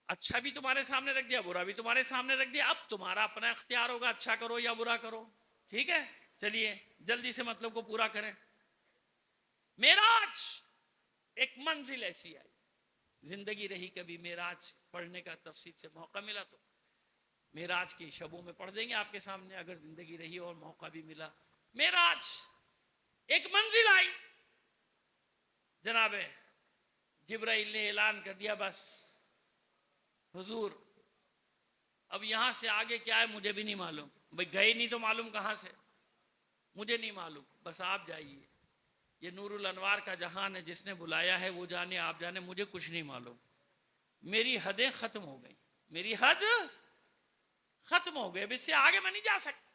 اچھا بھی تمہارے سامنے رکھ دیا, برا بھی تمہارے سامنے رکھ دیا. اب تمہارا اپنا اختیار ہوگا, اچھا کرو یا برا کرو. ٹھیک ہے, چلیے جلدی سے مطلب کو پورا کریں. معراج ایک منزل ایسی آئی, زندگی رہی کبھی معراج پڑھنے کا تفصیل سے موقع ملا تو معراج کی شبوں میں پڑھ دیں گے آپ کے سامنے, اگر زندگی رہی اور موقع بھی ملا. معراج ایک منزل آئی, جناب جبرائیل نے اعلان کر دیا, بس حضور اب یہاں سے آگے کیا ہے مجھے بھی نہیں معلوم. بھائی گئے نہیں تو معلوم کہاں سے, مجھے نہیں معلوم, بس آپ جائیے. یہ نور الانوار کا جہان ہے, جس نے بلایا ہے وہ جانے, آپ جانے, مجھے کچھ نہیں معلوم. میری حدیں ختم ہو گئی, میری حد ختم ہو گئی, اب اس سے آگے میں نہیں جا سکتا.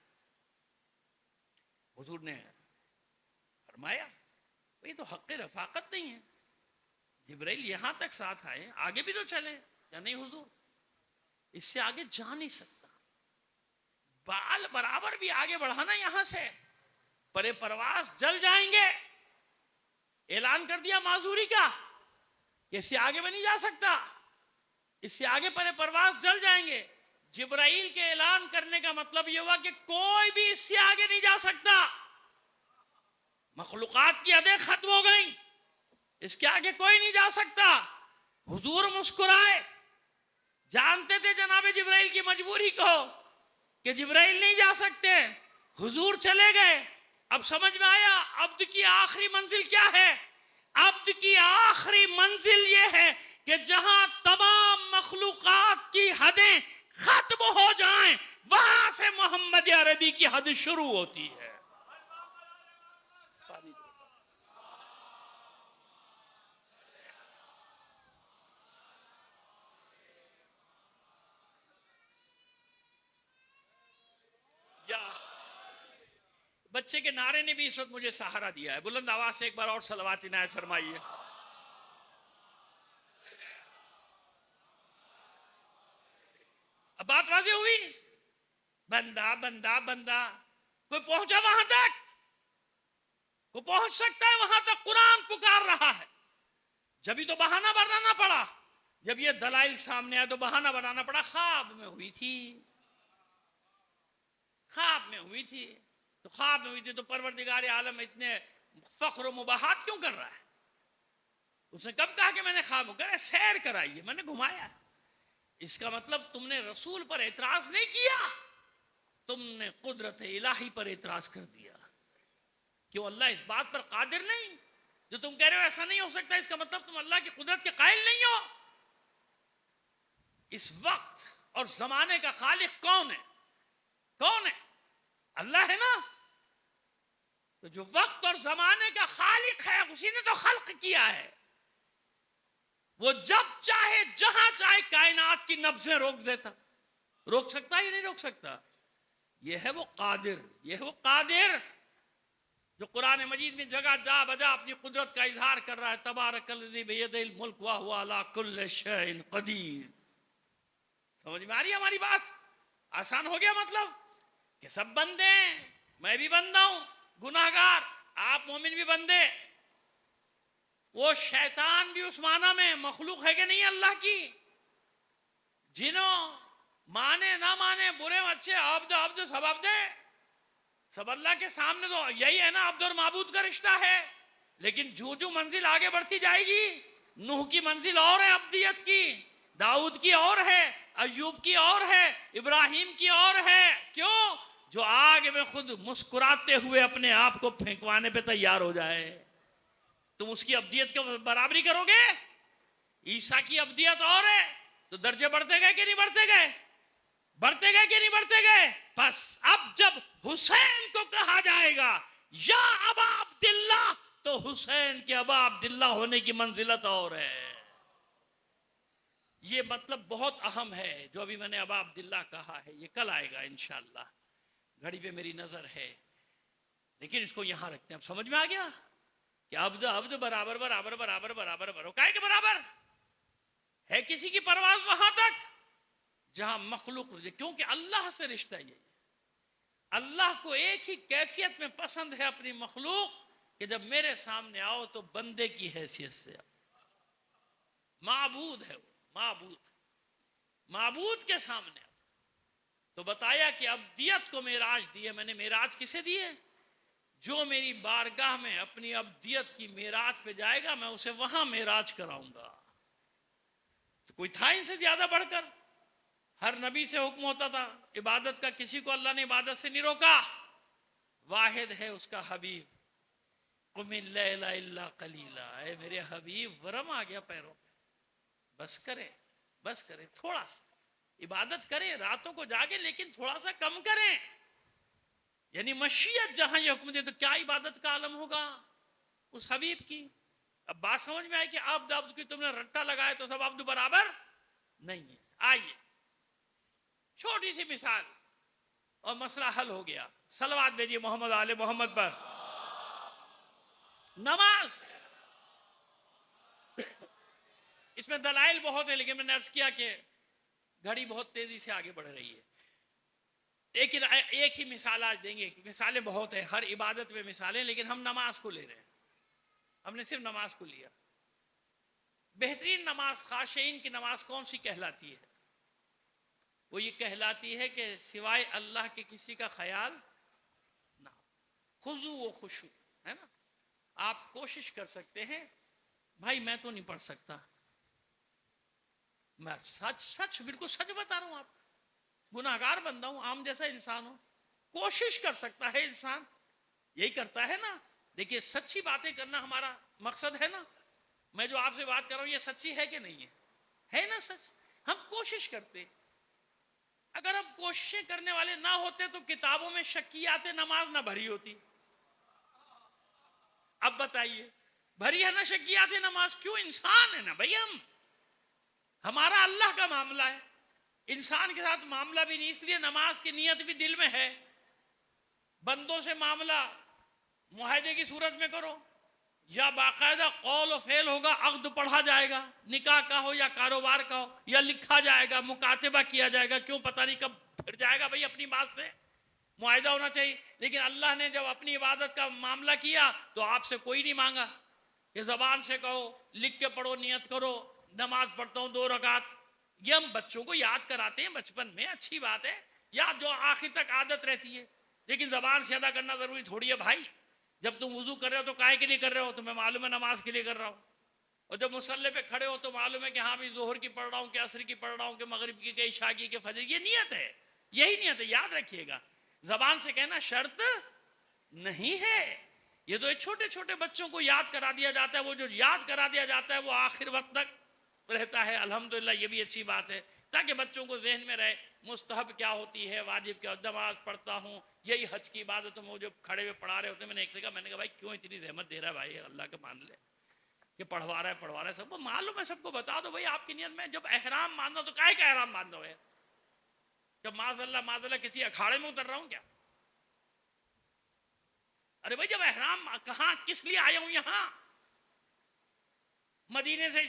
حضور نے فرمایا یہ تو حق رفاقت نہیں ہے, جبرائیل یہاں تک ساتھ آئے, آگے بھی تو چلے. یا نہیں حضور, اس سے آگے جا نہیں سکتا, بال برابر بھی آگے بڑھانا یہاں سے, پرے پرواز جل جائیں گے. اعلان کر دیا معذوری کا کہ اس سے آگے میں نہیں جا سکتا, اس سے آگے پرے پرواز جل جائیں گے. جبرائیل کے اعلان کرنے کا مطلب یہ ہوا کہ کوئی بھی اس سے آگے نہیں جا سکتا. مخلوقات کی حدیں ختم ہو گئیں, اس کے آگے کوئی نہیں جا سکتا. حضور مسکرائے, جانتے تھے جناب جبرائیل کی مجبوری کو کہ جبرائیل نہیں جا سکتے. حضور چلے گئے. اب سمجھ میں آیا عبد کی آخری منزل کیا ہے. عبد کی آخری منزل یہ ہے کہ جہاں تمام مخلوقات کی حدیں ختم ہو جائیں, وہاں سے محمد عربی کی حد شروع ہوتی ہے. بچے کے نعرے نے بھی اس وقت مجھے سہارا دیا ہے. بلند آواز سے ایک بار اور صلوات عنایت فرمائیے. اب بات واضح ہوئی. بندہ بندہ بندہ کوئی پہنچا وہاں تک؟ کوئی پہنچ سکتا ہے وہاں تک؟ قرآن پکار رہا ہے. جبھی تو بہانہ بنانا پڑا. جب یہ دلائل سامنے آئے تو بہانہ بنانا پڑا. خواب میں ہوئی تھی، خواب میں ہوئی تھی. تو خواب میں ہوئی تھی تو پروردگار عالم اتنے فخر و مباحات کیوں کر رہا ہے؟ اس نے کب کہا کہ میں نے خواب کرا؟ سیر کرائیے، میں نے گھمایا. اس کا مطلب تم نے رسول پر اعتراض نہیں کیا، تم نے قدرت الہی پر اعتراض کر دیا. کیوں اللہ اس بات پر قادر نہیں؟ جو تم کہہ رہے ہو ایسا نہیں ہو سکتا، اس کا مطلب تم اللہ کی قدرت کے قائل نہیں ہو. اس وقت اور زمانے کا خالق کون ہے؟ کون ہے؟ اللہ ہے نا. تو جو وقت اور زمانے کا خالق ہے اسی نے تو خلق کیا ہے. وہ جب چاہے جہاں چاہے کائنات کی نبضیں روک دیتا. روک سکتا یا نہیں روک سکتا؟ یہ ہے وہ قادر، یہ ہے وہ قادر جو قرآن مجید میں جگہ جا بجا اپنی قدرت کا اظہار کر رہا ہے. تبارک الذی بیدہ الملک وہو علی کل شیء قدیر. سمجھ میں آ رہی ہے ہماری بات؟ آسان ہو گیا مطلب کہ سب بندے ہیں، میں بھی بندہ ہوں گناہگار، آپ مومن بھی بندے. وہ شیطان بھی اس معنی میں مخلوق ہے کہ نہیں اللہ کی؟ جنوں مانے نہ مانے، برے اچھے، عبد عبد سب عبد ہے، سب اللہ کے سامنے. تو یہی ہے نا عبد اور معبود کا رشتہ ہے. لیکن جو منزل آگے بڑھتی جائے گی، نوح کی منزل اور ہے عبدیت کی، داؤد کی اور ہے، ایوب کی اور ہے، ابراہیم کی اور ہے. کیوں؟ جو آگ میں خود مسکراتے ہوئے اپنے آپ کو پھینکوانے پہ تیار ہو جائے. تم اس کی عبدیت کا برابری کرو گے؟ عیسیٰ کی عبدیت اور ہے، تو درجے بڑھتے گئے کہ نہیں بڑھتے گئے؟ بڑھتے گئے کہ نہیں بڑھتے گئے؟ بس اب جب حسین کو کہا جائے گا یا ابا عبداللہ، تو حسین کے ابا عبداللہ ہونے کی منزلت اور ہے. یہ مطلب بہت اہم ہے جو ابھی میں نے ابا عبداللہ کہا ہے. یہ کل آئے گا انشاءاللہ. گھڑی پہ میری نظر ہے لیکن اس کو یہاں رکھتے ہیں. اب سمجھ میں آ گیا کہ عبد عبد برابر برابر برابر برابر برابر کائے کے برابر ہے؟ کسی کی پرواز وہاں تک جہاں مخلوق، کیونکہ اللہ سے رشتہ یہ ہے. اللہ کو ایک ہی کیفیت میں پسند ہے اپنی مخلوق کہ جب میرے سامنے آؤ تو بندے کی حیثیت سے آؤ. معبود ہے وہ، معبود، معبود کے سامنے آؤ. تو بتایا کہ ابدیت کو معراج دی ہے. میں نے معراج کسے دی ہے؟ جو میری بارگاہ میں اپنی ابدیت کی معراج پہ جائے گا میں اسے وہاں معراج کراؤں گا. تو کوئی تھا ان سے زیادہ بڑھ کر؟ ہر نبی سے حکم ہوتا تھا عبادت کا، کسی کو اللہ نے عبادت سے نہیں روکا. واحد ہے اس کا حبیب. قم اللیل الا قلیلا. اے میرے حبیب، ورم آ گیا پیروں پہ، بس کریں، بس کریں، تھوڑا سا عبادت کریں، راتوں کو جاگیں لیکن تھوڑا سا کم کریں. یعنی مشیت جہاں یہ حکم دے تو کیا عبادت کا عالم ہوگا اس حبیب کی. اب بات سمجھ میں آئی کہ عبد عبد کی تم نے رٹا لگایا تو سب عبد برابر نہیں ہے. آئیے چھوٹی سی مثال اور مسئلہ حل ہو گیا. صلوات بھیجیے محمد آل محمد پر. نماز، اس میں دلائل بہت ہیں لیکن میں نے عرض کیا کہ گھڑی بہت تیزی سے آگے بڑھ رہی ہے. ایک ہی مثال آج دیں گے. مثالیں بہت ہیں، ہر عبادت میں مثالیں، لیکن ہم نماز کو لے رہے ہیں. ہم نے صرف نماز کو لیا. بہترین نماز خاشعین کی نماز کون سی کہلاتی ہے؟ وہ یہ کہلاتی ہے کہ سوائے اللہ کے کسی کا خیال نہ ہو. خضوع و خشوع ہے نا. آپ کوشش کر سکتے ہیں، بھائی میں تو نہیں پڑھ سکتا، میں سچ سچ بالکل سچ بتا رہا ہوں، آپ گناہگار بندہ ہوں، عام جیسا انسان ہوں. کوشش کر سکتا ہے انسان، یہی کرتا ہے نا. دیکھیے سچی باتیں کرنا ہمارا مقصد ہے نا. میں جو آپ سے بات کر رہا ہوں یہ سچی ہے کہ نہیں ہے نا سچ. ہم کوشش کرتے. اگر ہم کوششیں کرنے والے نہ ہوتے تو کتابوں میں شکیات نماز نہ بھری ہوتی. اب بتائیے بھری ہے نا شکیات نماز. کیوں؟ انسان ہے نا بھائی. ہمارا اللہ کا معاملہ ہے، انسان کے ساتھ معاملہ بھی نہیں، اس لیے نماز کی نیت بھی دل میں ہے. بندوں سے معاملہ معاہدے کی صورت میں کرو، یا باقاعدہ قول و فعل ہوگا، عقد پڑھا جائے گا، نکاح کا ہو یا کاروبار کا ہو، یا لکھا جائے گا، مکاتبہ کیا جائے گا، کیوں پتہ نہیں کب پھر جائے گا بھائی اپنی بات سے، معاہدہ ہونا چاہیے۔ لیکن اللہ نے جب اپنی عبادت کا معاملہ کیا تو آپ سے کوئی نہیں مانگا کہ زبان سے کہو، لکھ کے پڑھو، نیت کرو نماز پڑھتا ہوں 2 رکعت۔ یہ ہم بچوں کو یاد کراتے ہیں بچپن میں، اچھی بات ہے، یاد جو آخر تک عادت رہتی ہے، لیکن زبان سے ادا کرنا ضروری تھوڑی ہے بھائی۔ جب تم وضو کر رہے ہو تو کائے کے لیے کر رہے ہو؟ تمہیں معلوم ہے نماز کے لیے کر رہا ہوں۔ اور جب مصلی پہ کھڑے ہو تو معلوم ہے کہ ہاں بھی ظہر کی پڑھ رہا ہوں، کہ عصر کی پڑھ رہا ہوں، کہ مغرب کی، کہ عشاء کی، کہ فجر کی۔ یہ نیت ہے، یہی نیت ہے، یاد رکھیے گا۔ زبان سے کہنا شرط نہیں ہے۔ یہ تو چھوٹے چھوٹے بچوں کو یاد کرا دیا جاتا ہے، وہ جو یاد کرا دیا جاتا ہے وہ آخر وقت تک رہتا ہے، الحمدللہ۔ یہ بھی اچھی بات ہے تاکہ بچوں کو ذہن میں رہے مستحب کیا ہوتی ہے، واجب کیا، نماز پڑھتا ہوں، یہی حج کی عبادت۔ وہ جو کھڑے ہوئے پڑھا رہے ہوتے ہیں، میں نے ایک سے کہا، میں نے کہا بھائی کیوں اتنی زحمت دے رہا ہے بھائی، اللہ کے مان لے کہ پڑھوا رہا ہے، سب کو معلوم ہے، سب کو بتا دو بھائی آپ کی نیت میں۔ جب احرام باندھو تو کائے کا احرام باندھو ہے؟ جب معاذ اللہ کسی اکھاڑے میں اتر رہا ہوں کیا؟ ارے بھائی جب احرام، کہاں کس لیے آیا ہوں یہاں؟ مدینے سے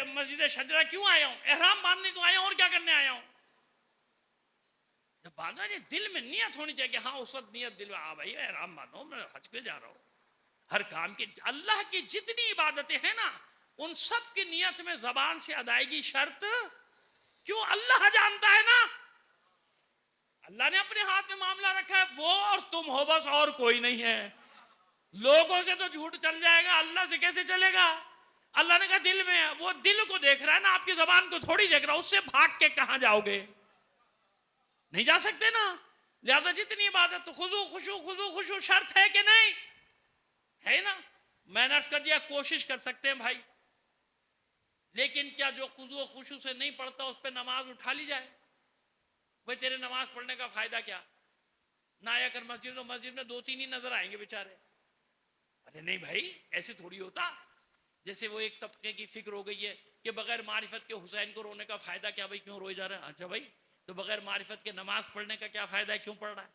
مسجد شجرہ کیوں آیا ہوں؟ احرام باندھنے تو آیا ہوں، اور کیا کرنے آیا ہوں؟ جب باندھو ہے دل میں نیت ہونی چاہیے کہ ہاں اس وقت نیت دل میں، بھائی احرام باندھو، میں حج پہ جا رہا ہوں۔ ہر کام کی، اللہ کی جتنی عبادتیں ہیں نا ان سب کی نیت میں زبان سے ادائیگی شرط، کیوں؟ اللہ جانتا ہے نا، اللہ نے اپنے ہاتھ میں معاملہ رکھا ہے، وہ اور تم ہو بس، اور کوئی نہیں ہے۔ لوگوں سے تو جھوٹ چل جائے گا، اللہ سے کیسے چلے گا؟ اللہ نے کہا دل میں ہے، وہ دل کو دیکھ رہا ہے نا، آپ کی زبان کو تھوڑی دیکھ رہا، اس سے بھاگ کے کہاں جاؤ گے؟ نہیں جا سکتے نا۔ لہذا جتنی عبادت تو خضوع خشوع شرط ہے کہ نہیں ہے نا؟ میں نے عرض کر دیا کوشش کر سکتے ہیں بھائی، لیکن کیا جو خضوع خشوع سے نہیں پڑھتا اس پہ نماز اٹھا لی جائے؟ بھائی تیرے نماز پڑھنے کا فائدہ کیا؟ نہ آیا کر مسجد، تو مسجد میں 2-3 ہی نظر آئیں گے بیچارے۔ ارے نہیں بھائی ایسے تھوڑی ہوتا۔ جیسے وہ ایک طبقے کی فکر ہو گئی ہے کہ بغیر معرفت کے حسین کو رونے کا فائدہ کیا؟ بھائی کیوں روئے جا رہے ہیں؟ اچھا بھائی تو بغیر معرفت کے نماز پڑھنے کا کیا فائدہ ہے؟ کیوں پڑھ رہا ہے؟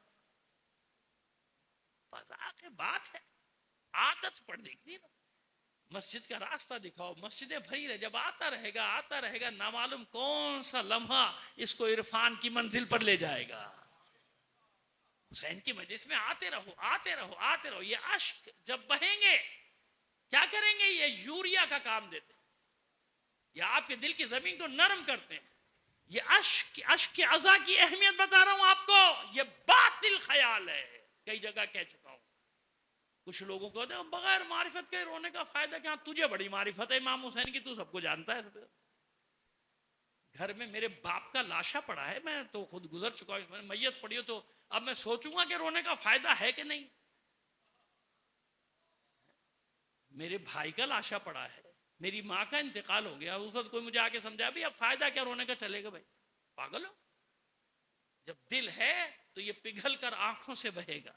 بس آخر بات ہے عادت پڑ دیکھتی نا۔ مسجد کا راستہ دکھاؤ، مسجدیں بھری رہے، جب آتا رہے گا نامعلوم کون سا لمحہ اس کو عرفان کی منزل پر لے جائے گا۔ حسین کی مجلس میں آتے رہو، یہ عشق جب بہیں گے کیا کریں گے؟ یہ یوریا کا کام دیتے ہیں، یہ آپ کے دل کی زمین کو نرم کرتے ہیں۔ یہ عشق کے عزا کی اہمیت بتا رہا ہوں آپ کو، یہ باطل خیال ہے، کئی جگہ کہہ چکا ہوں۔ کچھ لوگوں کو بغیر معرفت کے رونے کا فائدہ کیا؟ تجھے بڑی معرفت ہے امام حسین کی، تو سب کو جانتا ہے۔ گھر میں میرے باپ کا لاشا پڑا ہے، میں تو خود گزر چکا ہوں، میں نے میت پڑی ہو، تو اب میں سوچوں گا کہ رونے کا فائدہ ہے کہ نہیں؟ میرے بھائی کا لاشا پڑا ہے، میری ماں کا انتقال ہو گیا، اس وقت کوئی مجھے آکے سمجھا بھی اب فائدہ کیا رونے کا؟ چلے گا بھائی، پاگل ہو؟ جب دل ہے تو یہ پگھل کر آنکھوں سے بہے گا۔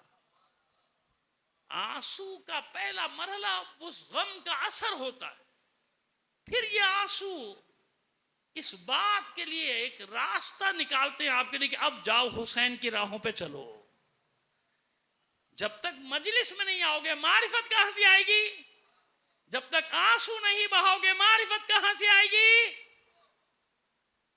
آنسو کا پہلا مرحلہ اس غم کا اثر ہوتا ہے، پھر یہ آنسو اس بات کے لیے ایک راستہ نکالتے ہیں آپ کے لیے کہ اب جاؤ حسین کی راہوں پہ چلو۔ جب تک مجلس میں نہیں آؤ گے معرفت کہاں سے آئے گی؟ جب تک آنسو نہیں بہاؤ گے معرفت کہاں سے آئے گی؟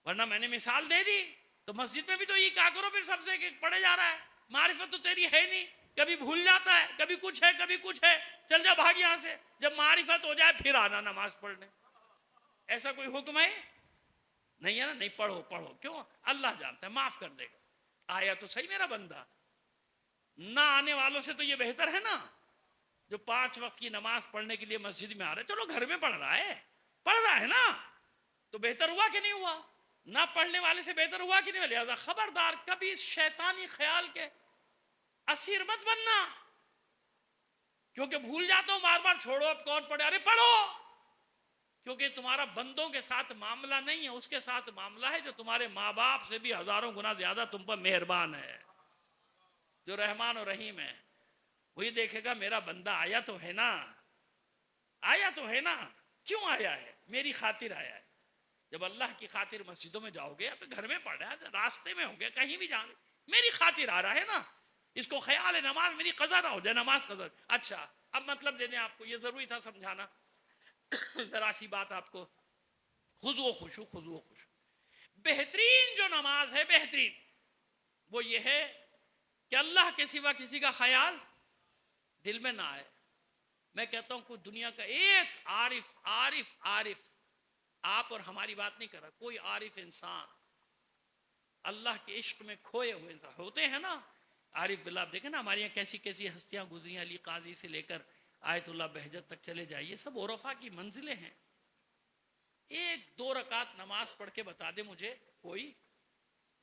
ورنہ میں نے مثال دے دی، تو مسجد میں بھی تو یہ کہا کرو پھر سب سے کہ پڑھے جا رہا ہے، معرفت تو تیری ہے نہیں، کبھی بھول جاتا ہے، کبھی کچھ ہے کبھی کچھ ہے، چل جا بھاگ یہاں سے۔ جب معرفت ہو جائے پھر آنا نماز پڑھنے۔ ایسا کوئی حکم ہے؟ نہیں ہے نا؟ نہیں، پڑھو، کیوں؟ اللہ جانتا ہے، معاف کر دے گا۔ آیا تو صحیح میرا بندہ، نہ آنے والوں سے تو یہ بہتر ہے نا، جو 5 وقت کی نماز پڑھنے کے لیے مسجد میں آ رہے، چلو گھر میں پڑھ رہا ہے نا، تو بہتر ہوا کہ نہیں ہوا؟ نہ پڑھنے والے سے بہتر ہوا کہ نہیں؟ لہذا خبردار کبھی اس شیطانی خیال کے اسیر مت بننا، کیونکہ بھول جاتا ہوں بار بار، چھوڑو اب کون پڑھے، ارے پڑھو، کیونکہ تمہارا بندوں کے ساتھ معاملہ نہیں ہے، اس کے ساتھ معاملہ ہے جو تمہارے ماں باپ سے بھی 1000 گنا زیادہ تم پر مہربان ہے، جو رحمان و رحیم ہے۔ وہ یہ دیکھے گا میرا بندہ آیا تو ہے نا، کیوں آیا ہے؟ میری خاطر آیا ہے۔ جب اللہ کی خاطر مسجدوں میں جاؤ گے، اب گھر میں پڑھ رہا ہے، راستے میں ہو گیا، کہیں بھی جاؤ گے، میری خاطر آ رہا ہے نا، اس کو خیال ہے نماز میری قضا نہ ہو جائے، نماز قضا۔ اچھا اب مطلب دے دیں آپ کو، یہ ضروری تھا سمجھانا ذرا سی بات آپ کو۔ خضوع و خشوع، خضوع و خشوع، بہترین جو نماز ہے، بہترین وہ یہ ہے کہ اللہ کے سوا کسی کا خیال دل میں نہ آئے۔ میں کہتا ہوں کوئی دنیا کا ایک عارف عارف عارف، آپ اور ہماری بات نہیں کر رہا، کوئی عارف انسان اللہ کے عشق میں کھوئے ہوئے انسان ہوتے ہیں نا، عارف باللہ، آپ دیکھیں نا ہمارے یہاں کیسی کیسی ہستیاں گزری ہیں، علی قاضی سے لے کر آیت اللہ بہجت تک چلے جائیے، سب عرفاء کی منزلیں ہیں۔ ایک دو رکعت نماز پڑھ کے بتا دے مجھے کوئی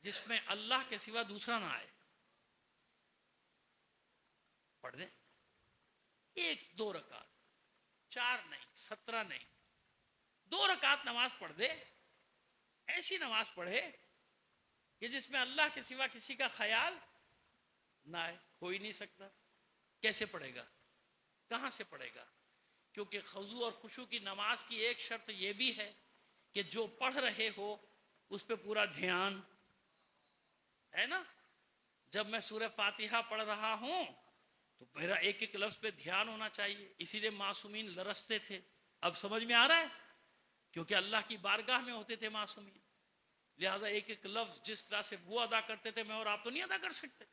جس میں اللہ کے سوا دوسرا نہ آئے، پڑھ دیں ایک دو رکعت، 4 نہیں، 17 نہیں، 2 رکعت نماز پڑھ دے، ایسی نماز پڑھے کہ جس میں اللہ کے سوا کسی کا خیال نہ آئے۔ ہو ہی نہیں سکتا، کیسے پڑھے گا، کہاں سے پڑھے گا؟ کیونکہ خضوع اور خشوع کی نماز کی ایک شرط یہ بھی ہے کہ جو پڑھ رہے ہو اس پہ پورا دھیان ہے نا۔ جب میں سورہ فاتحہ پڑھ رہا ہوں تو میرا ایک ایک لفظ پہ دھیان ہونا چاہیے، اسی لیے معصومین لرزتے تھے۔ اب سمجھ میں آ رہا ہے؟ کیونکہ اللہ کی بارگاہ میں ہوتے تھے معصومین، لہٰذا ایک ایک لفظ جس طرح سے وہ ادا کرتے تھے میں اور آپ تو نہیں ادا کر سکتے۔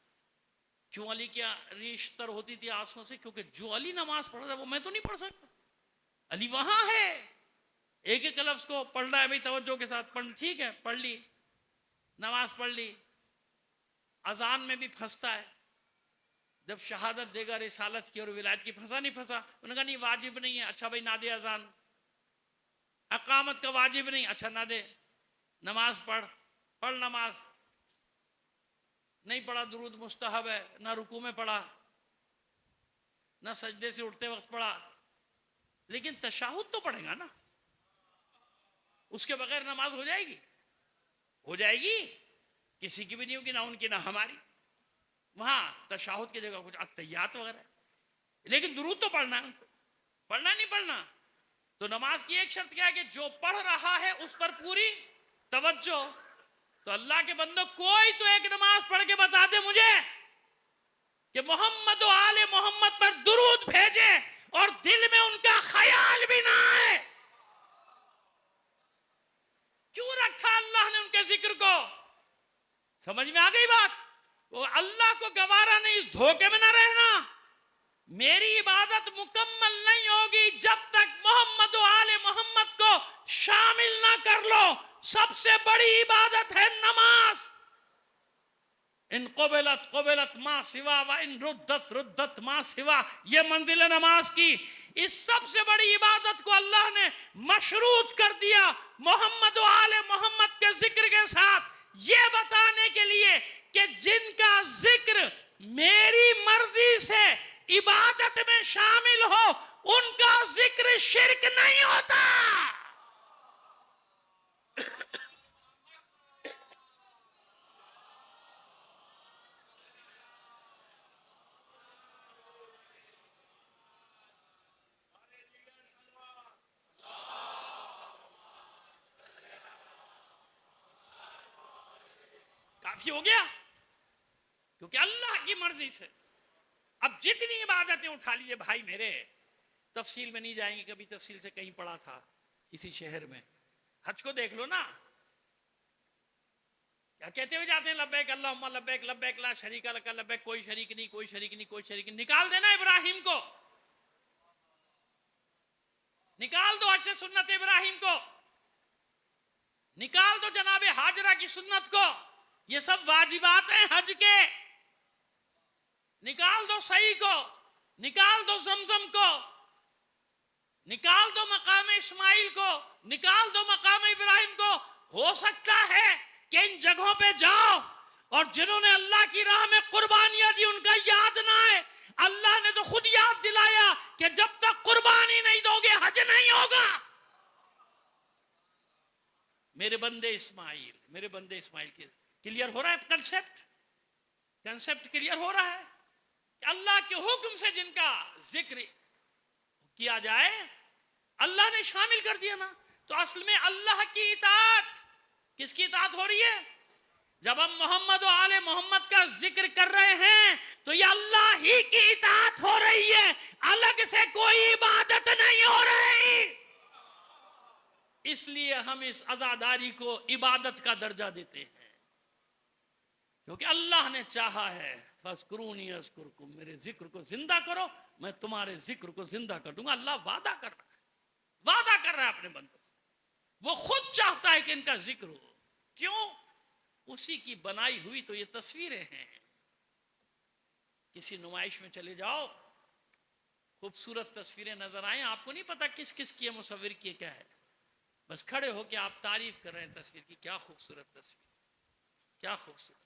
کیوں علی کی ریش تر ہوتی تھی آنسوں سے؟ کیونکہ جو علی نماز پڑھ رہا ہے وہ میں تو نہیں پڑھ سکتا، علی وہاں ہے۔ ایک ایک لفظ کو پڑھ رہا ہے بھائی توجہ کے ساتھ پڑھ، ٹھیک ہے پڑھ لی، نماز پڑھ لی۔ اذان میں بھی پھنستا ہے، جب شہادت دے گا رسالت کی اور ولایت کی، پھنسا نہیں پھنسا؟ انہوں نے کہا نہیں واجب نہیں ہے، اچھا بھائی نہ دے اذان۔ اقامت کا واجب نہیں، اچھا نہ دے، نماز پڑھ، پڑھ نماز، نہیں پڑھا درود مستحب ہے، نہ رکوع میں پڑھا نہ سجدے سے اٹھتے وقت پڑھا، لیکن تشہد تو پڑھے گا نا، اس کے بغیر نماز ہو جائے گی؟ ہو جائے گی؟ کسی کی بھی نہیں ہوگی، نہ ان کی نہ ہماری۔ وہاں تشہد کی جگہ کچھ اتحیات وغیرہ، لیکن درود تو پڑھنا ہے، پڑھنا نہیں پڑھنا؟ تو نماز کی ایک شرط کیا ہے کہ جو پڑھ رہا ہے اس پر پوری توجہ۔ تو اللہ کے بندوں کوئی تو ایک نماز پڑھ کے بتا دے مجھے کہ محمد و آل محمد پر درود بھیجے اور دل میں ان کا خیال بھی نہ آئے۔ کیوں رکھا اللہ نے ان کے ذکر کو؟ سمجھ میں آ گئی بات؟ وہ اللہ کو گوارا نہیں اس دھوکے میں نہ رہنا۔ میری عبادت مکمل نہیں ہوگی جب تک محمد و آل محمد کو شامل نہ کر لو۔ سب سے بڑی عبادت ہے نماز۔ ان قبلت قبلت ما سوا و ان ردت ردت ما سوا، یہ منزل ہے نماز کی۔ اس سب سے بڑی عبادت کو اللہ نے مشروط کر دیا محمد و آل محمد کے ذکر کے ساتھ، یہ بتانے کے لیے کہ جن کا ذکر میری مرضی سے عبادت میں شامل ہو ان کا ذکر شرک نہیں ہوتا۔ کافی ہو گیا، کیونکہ اللہ کی مرضی سے اب جتنی عبادتیں اٹھا لیے بھائی میرے، تفصیل میں نہیں جائیں گے، کبھی تفصیل سے کہیں پڑھا تھا اسی شہر میں۔ حج کو دیکھ لو نا، کیا کہتے ہوئے جاتے ہیں؟ لبیک اللہم لبیک لبیک لا شریک لک لبیک، کوئی شریک نہیں کوئی شریک نہیں کوئی شریک نہیں۔ نکال دینا ابراہیم کو، نکال دو حج سے سنت ابراہیم کو، نکال دو جناب ہاجرہ کی سنت کو، یہ سب واجبات ہیں حج کے۔ نکال دو صحیح کو، نکال دو زمزم کو، نکال دو مقام اسماعیل کو، نکال دو مقام ابراہیم کو۔ ہو سکتا ہے کہ ان جگہوں پہ جاؤ اور جنہوں نے اللہ کی راہ میں قربانیاں دی ان کا یاد نہ آئے۔ اللہ نے تو خود یاد دلایا کہ جب تک قربانی نہیں دو گے حج نہیں ہوگا۔ میرے بندے اسماعیل، میرے بندے اسماعیل کے کلیئر ہو رہا ہے کنسپٹ کلیئر ہو رہا ہے کہ اللہ کے حکم سے جن کا ذکر کیا جائے اللہ نے شامل کر دیا نا۔ تو اصل میں اللہ کی اطاعت، کس کی اطاعت ہو رہی ہے؟ جب ہم محمد و آل محمد کا ذکر کر رہے ہیں تو یہ اللہ ہی کی اطاعت ہو رہی ہے، الگ سے کوئی عبادت نہیں ہو رہی. اس لیے ہم اس عزاداری کو عبادت کا درجہ دیتے ہیں، کیونکہ اللہ نے چاہا ہے فَاذْكُرُونِي أَذْكُرْكُمْ، میرے ذکر کو زندہ کرو میں تمہارے ذکر کو زندہ کر دوں گا. اللہ وعدہ کر رہا ہے، وعدہ کر رہا ہے اپنے بندوں سے. وہ خود چاہتا ہے کہ ان کا ذکر ہو. کیوں؟ اسی کی بنائی ہوئی تو یہ تصویریں ہیں. کسی نمائش میں چلے جاؤ، خوبصورت تصویریں نظر آئیں، آپ کو نہیں پتا کس کس کی ہے، مصور کی ہے، کیا ہے، بس کھڑے ہو کے آپ تعریف کر رہے ہیں تصویر کی. کیا خوبصورت تصویر، کیا خوبصورت.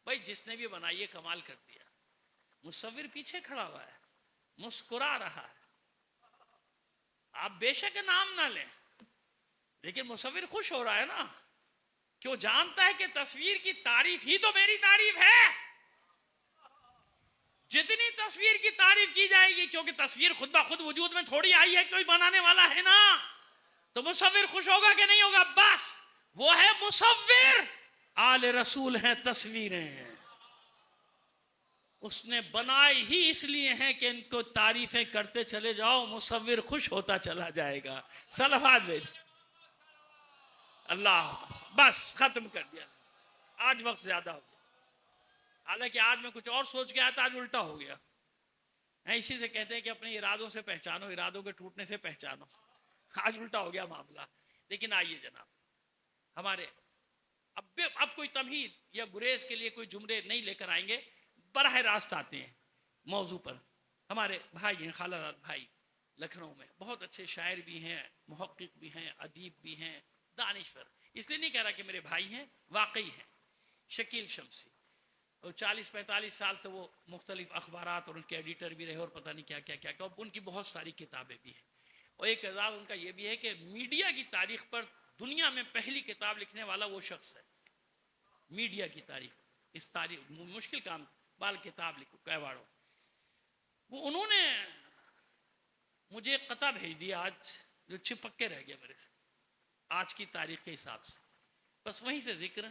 بھائی جس نے بھی بنائی ہے کمال کر دیا. مصور پیچھے کھڑا ہوا ہے، مسکرا رہا ہے. آپ بے شک نام نہ لیں، لیکن مصور خوش ہو رہا ہے نا، کیوں؟ جانتا ہے کہ تصویر کی تعریف ہی تو میری تعریف ہے. جتنی تصویر کی تعریف کی جائے گی، کیونکہ تصویر خود بخود وجود میں تھوڑی آئی ہے، کوئی بنانے والا ہے نا، تو مصور خوش ہوگا کہ نہیں ہوگا؟ بس وہ ہے مصور. آل رسول ہیں، تصویریں ہیں، اس نے بنائی ہی اس لیے ہیں کہ ان کو تعریفیں کرتے چلے جاؤ، مصور خوش ہوتا چلا جائے گا. صلوات بھیج اللہ. بس ختم کر دیا، آج وقت زیادہ ہو گیا. حالانکہ آج میں کچھ اور سوچ کے آیا تھا، آج الٹا ہو گیا. اسی سے کہتے ہیں کہ اپنے ارادوں سے پہچانو، ارادوں کے ٹوٹنے سے پہچانو. آج الٹا ہو گیا معاملہ. لیکن آئیے جناب، ہمارے اب کوئی تمہید یا گریز کے لیے کوئی جملے نہیں لے کر آئیں گے، براہ راست آتے ہیں موضوع پر. ہمارے بھائی ہیں، خالہ زاد بھائی، لکھنؤ میں بہت اچھے شاعر بھی ہیں، محقق بھی ہیں، ادیب بھی ہیں، دانشور. اس لیے نہیں کہہ رہا کہ میرے بھائی ہیں، واقعی ہیں. شکیل شمسی، اور 40-45 سال تو وہ مختلف اخبارات اور ان کے ایڈیٹر بھی رہے، اور پتہ نہیں کیا کیا کیا کیا. ان کی بہت ساری کتابیں بھی ہیں. اور ایک اعزاز ان کا یہ بھی ہے کہ میڈیا کی تاریخ پر دنیا میں پہلی کتاب لکھنے والا وہ شخص ہے. میڈیا کی تاریخ، اس تاریخ مشکل کام، بال کتاب لکھو کیواڑو. وہ انہوں نے مجھے ایک قطعہ بھیج دیا آج، جو چپک کے رہ گیا میرے سے آج کی تاریخ کے حساب سے. بس وہیں سے ذکر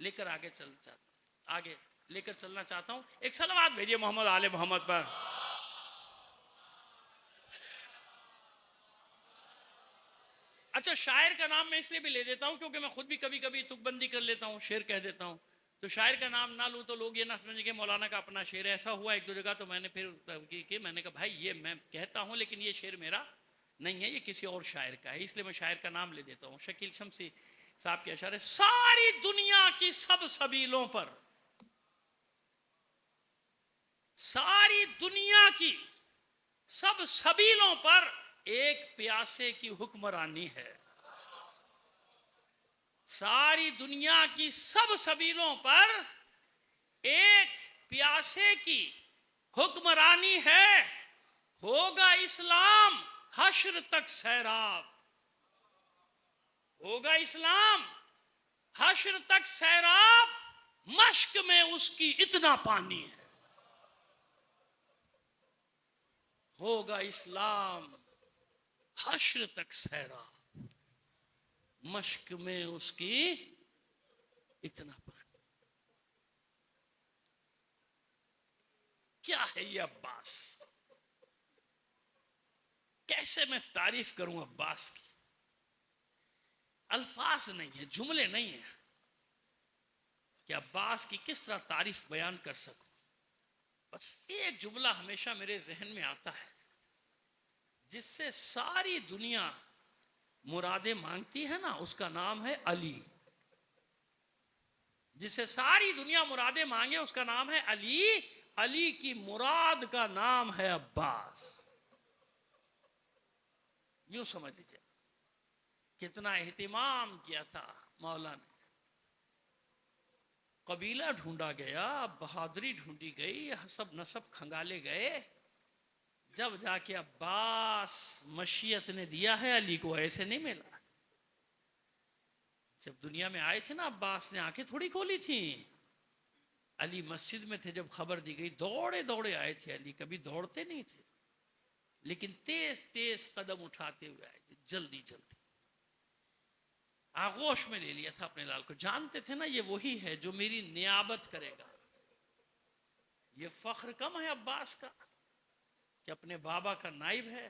لے کر آگے لے کر چلنا چاہتا ہوں. ایک صلوات بھیجیے محمد آل محمد پر. اچھا، شاعر کا نام میں اس لیے بھی لے دیتا ہوں کیونکہ میں خود بھی کبھی کبھی تک بندی کر لیتا ہوں، شعر کہہ دیتا ہوں. تو شاعر کا نام نہ لوں تو لوگ یہ نہ سمجھیں کہ مولانا کا اپنا شعر ہے. ایسا ہوا ایک دو جگہ، تو میں نے پھر کہ میں نے کہا بھائی یہ میں کہتا ہوں لیکن یہ شعر میرا نہیں ہے، یہ کسی اور شاعر کا ہے، اس لیے میں شاعر کا نام لے دیتا ہوں. شکیل شمسی صاحب کے اشعار: ساری دنیا کی سب سبیلوں پر، ساری دنیا کی سب سبیلوں پر ایک پیاسے کی حکمرانی ہے. ساری دنیا کی سب سبیلوں پر ایک پیاسے کی حکمرانی ہے. ہوگا اسلام حشر تک سیراب، ہوگا اسلام حشر تک سیراب، مشک میں اس کی اتنا پانی ہے. ہوگا اسلام حشر تک سیراب، مشک میں اس کی اتنا پانی. کیا ہے یہ عباس؟ کیسے میں تعریف کروں عباس کی؟ الفاظ نہیں ہیں، جملے نہیں ہیں کہ عباس کی کس طرح تعریف بیان کر سکوں. بس ایک جملہ ہمیشہ میرے ذہن میں آتا ہے جس سے ساری دنیا مرادیں مانگتی ہے نا، اس کا نام ہے علی. جس سے ساری دنیا مرادیں مانگے اس کا نام ہے علی. علی کی مراد کا نام ہے عباس. یوں سمجھ لیجیے کتنا اہتمام کیا تھا مولا نے. قبیلہ ڈھونڈا گیا، بہادری ڈھونڈی گئی، حسب نسب کھنگالے گئے، جب جا کے عباس مشیت نے دیا ہے. علی کو ایسے نہیں ملا. جب دنیا میں آئے تھے نا عباس نے آنکھیں تھوڑی کھولی تھیں. علی مسجد میں تھے جب خبر دی گئی، دوڑے دوڑے آئے تھے. علی کبھی دوڑتے نہیں تھے لیکن تیز تیز قدم اٹھاتے ہوئے آئے تھے، جلدی جلدی. آغوش میں لے لیا تھا اپنے لال کو. جانتے تھے نا یہ وہی ہے جو میری نیابت کرے گا، یہ فخر کم ہے عباس کا کہ اپنے بابا کا نائب ہے؟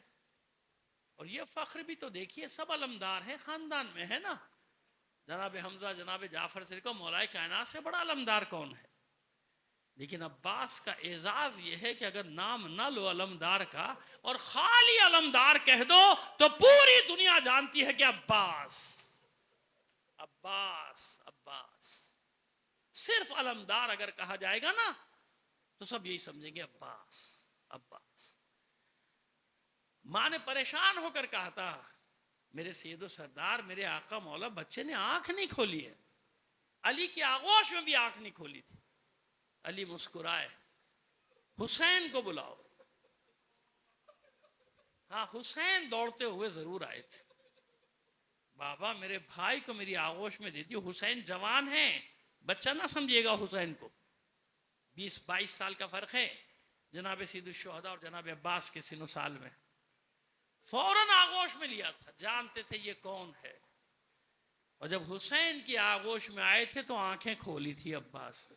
اور یہ فخر بھی تو دیکھیے سب علمدار ہے، خاندان میں ہے نا، جناب حمزہ، جناب جعفر سے کو مولائے کائنات سے بڑا علمدار کون ہے؟ لیکن عباس کا اعزاز یہ ہے کہ اگر نام نہ لو علمدار کا اور خالی علمدار کہہ دو تو پوری دنیا جانتی ہے کہ عباس عباس عباس۔ صرف علمدار اگر کہا جائے گا نا تو سب یہی سمجھیں گے عباس عباس۔ ماں نے پریشان ہو کر کہا تھا میرے سید و سردار، میرے آقا مولا بچے نے آنکھ نہیں کھولی ہے، علی کی آغوش میں بھی آنکھ نہیں کھولی تھی۔ علی مسکرائے، حسین کو بلاؤ۔ ہاں حسین دوڑتے ہوئے ضرور آئے تھے، بابا میرے بھائی کو میری آغوش میں دے دیو، حسین جوان ہے، بچہ نہ سمجھیے گا حسین کو، 20-22 سال کا فرق ہے جناب سید الشہداء اور جناب عباس کے سن و سال میں۔ فوراً آغوش میں لیا تھا، جانتے تھے یہ کون ہے، اور جب حسین کی آغوش میں آئے تھے تو آنکھیں کھولی تھی عباس نے۔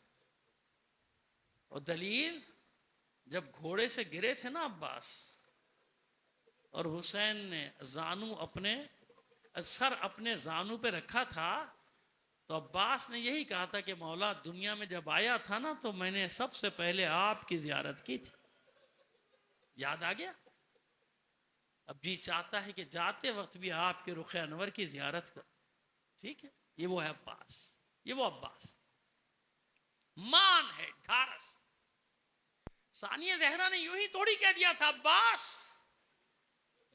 اور دلیل، جب گھوڑے سے گرے تھے نا عباس اور حسین نے سر اپنے زانو پہ رکھا تھا تو عباس نے یہی کہا تھا کہ مولا دنیا میں جب آیا تھا نا تو میں نے سب سے پہلے آپ کی زیارت کی تھی، یاد آ گیا؟ اب جی چاہتا ہے کہ جاتے وقت بھی آپ کے رخ انور کی زیارت کر۔ ٹھیک ہے، یہ وہ ہے عباس، یہ وہ عباس مان ہے، ڈھارس۔ ثانیہ زہرا نے یوں ہی توڑی کہہ دیا تھا عباس۔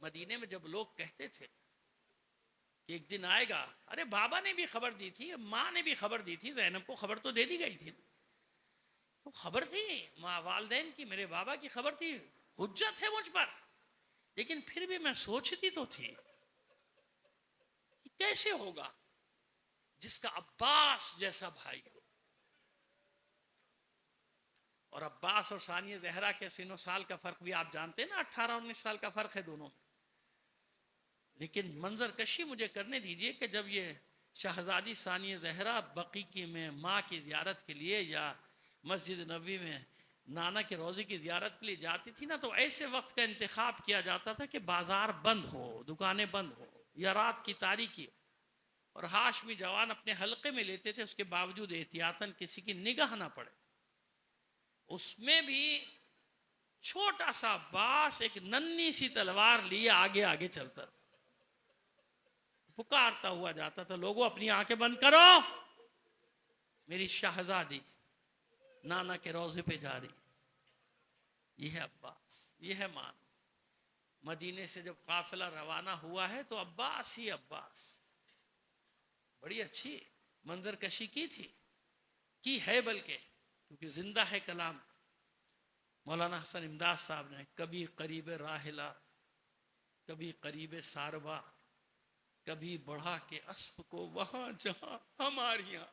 مدینے میں جب لوگ کہتے تھے کہ ایک دن آئے گا، ارے بابا نے بھی خبر دی تھی، ماں نے بھی خبر دی تھی، زینب کو خبر تو دے دی گئی تھی، تو خبر تھی ماں والدین کی، میرے بابا کی خبر تھی، حجت ہے مجھ پر، لیکن پھر بھی میں سوچتی تو تھی کہ کیسے ہوگا جس کا عباس جیسا بھائی ہو۔ اور عباس اور ثانیہ زہرا کے سن و سال کا فرق بھی آپ جانتے ہیں نا، 18-19 سال کا فرق ہے دونوں میں۔ لیکن منظر کشی مجھے کرنے دیجئے کہ جب یہ شہزادی ثانیہ زہرا بقیع میں ماں کی زیارت کے لیے یا مسجد نبوی میں نانا کے روضے کی زیارت کے لیے جاتی تھی نا، تو ایسے وقت کا انتخاب کیا جاتا تھا کہ بازار بند ہو، دکانیں بند ہو، یا رات کی تاریکی ہو، اور ہاشمی جوان اپنے حلقے میں لیتے تھے، اس کے باوجود احتیاطاً کسی کی نگاہ نہ پڑے۔ اس میں بھی چھوٹا سا عباس ایک ننھی سی تلوار لیے آگے آگے چلتا تھا، پکارتا ہوا جاتا تھا، لوگوں اپنی آنکھیں بند کرو، میری شہزادی نانا کے روضے پہ جا رہی۔ یہ ہے عباس، یہ ہے مان۔ مدینے سے جب قافلہ روانہ ہوا ہے تو عباس ہی عباس۔ بڑی اچھی منظر کشی کی ہے بلکہ، کیونکہ زندہ ہے کلام مولانا حسن امداد صاحب نے، کبھی قریب راحلہ، کبھی قریب ساربا، کبھی بڑھا کے اسب کو وہاں جہاں ہمارے یہاں،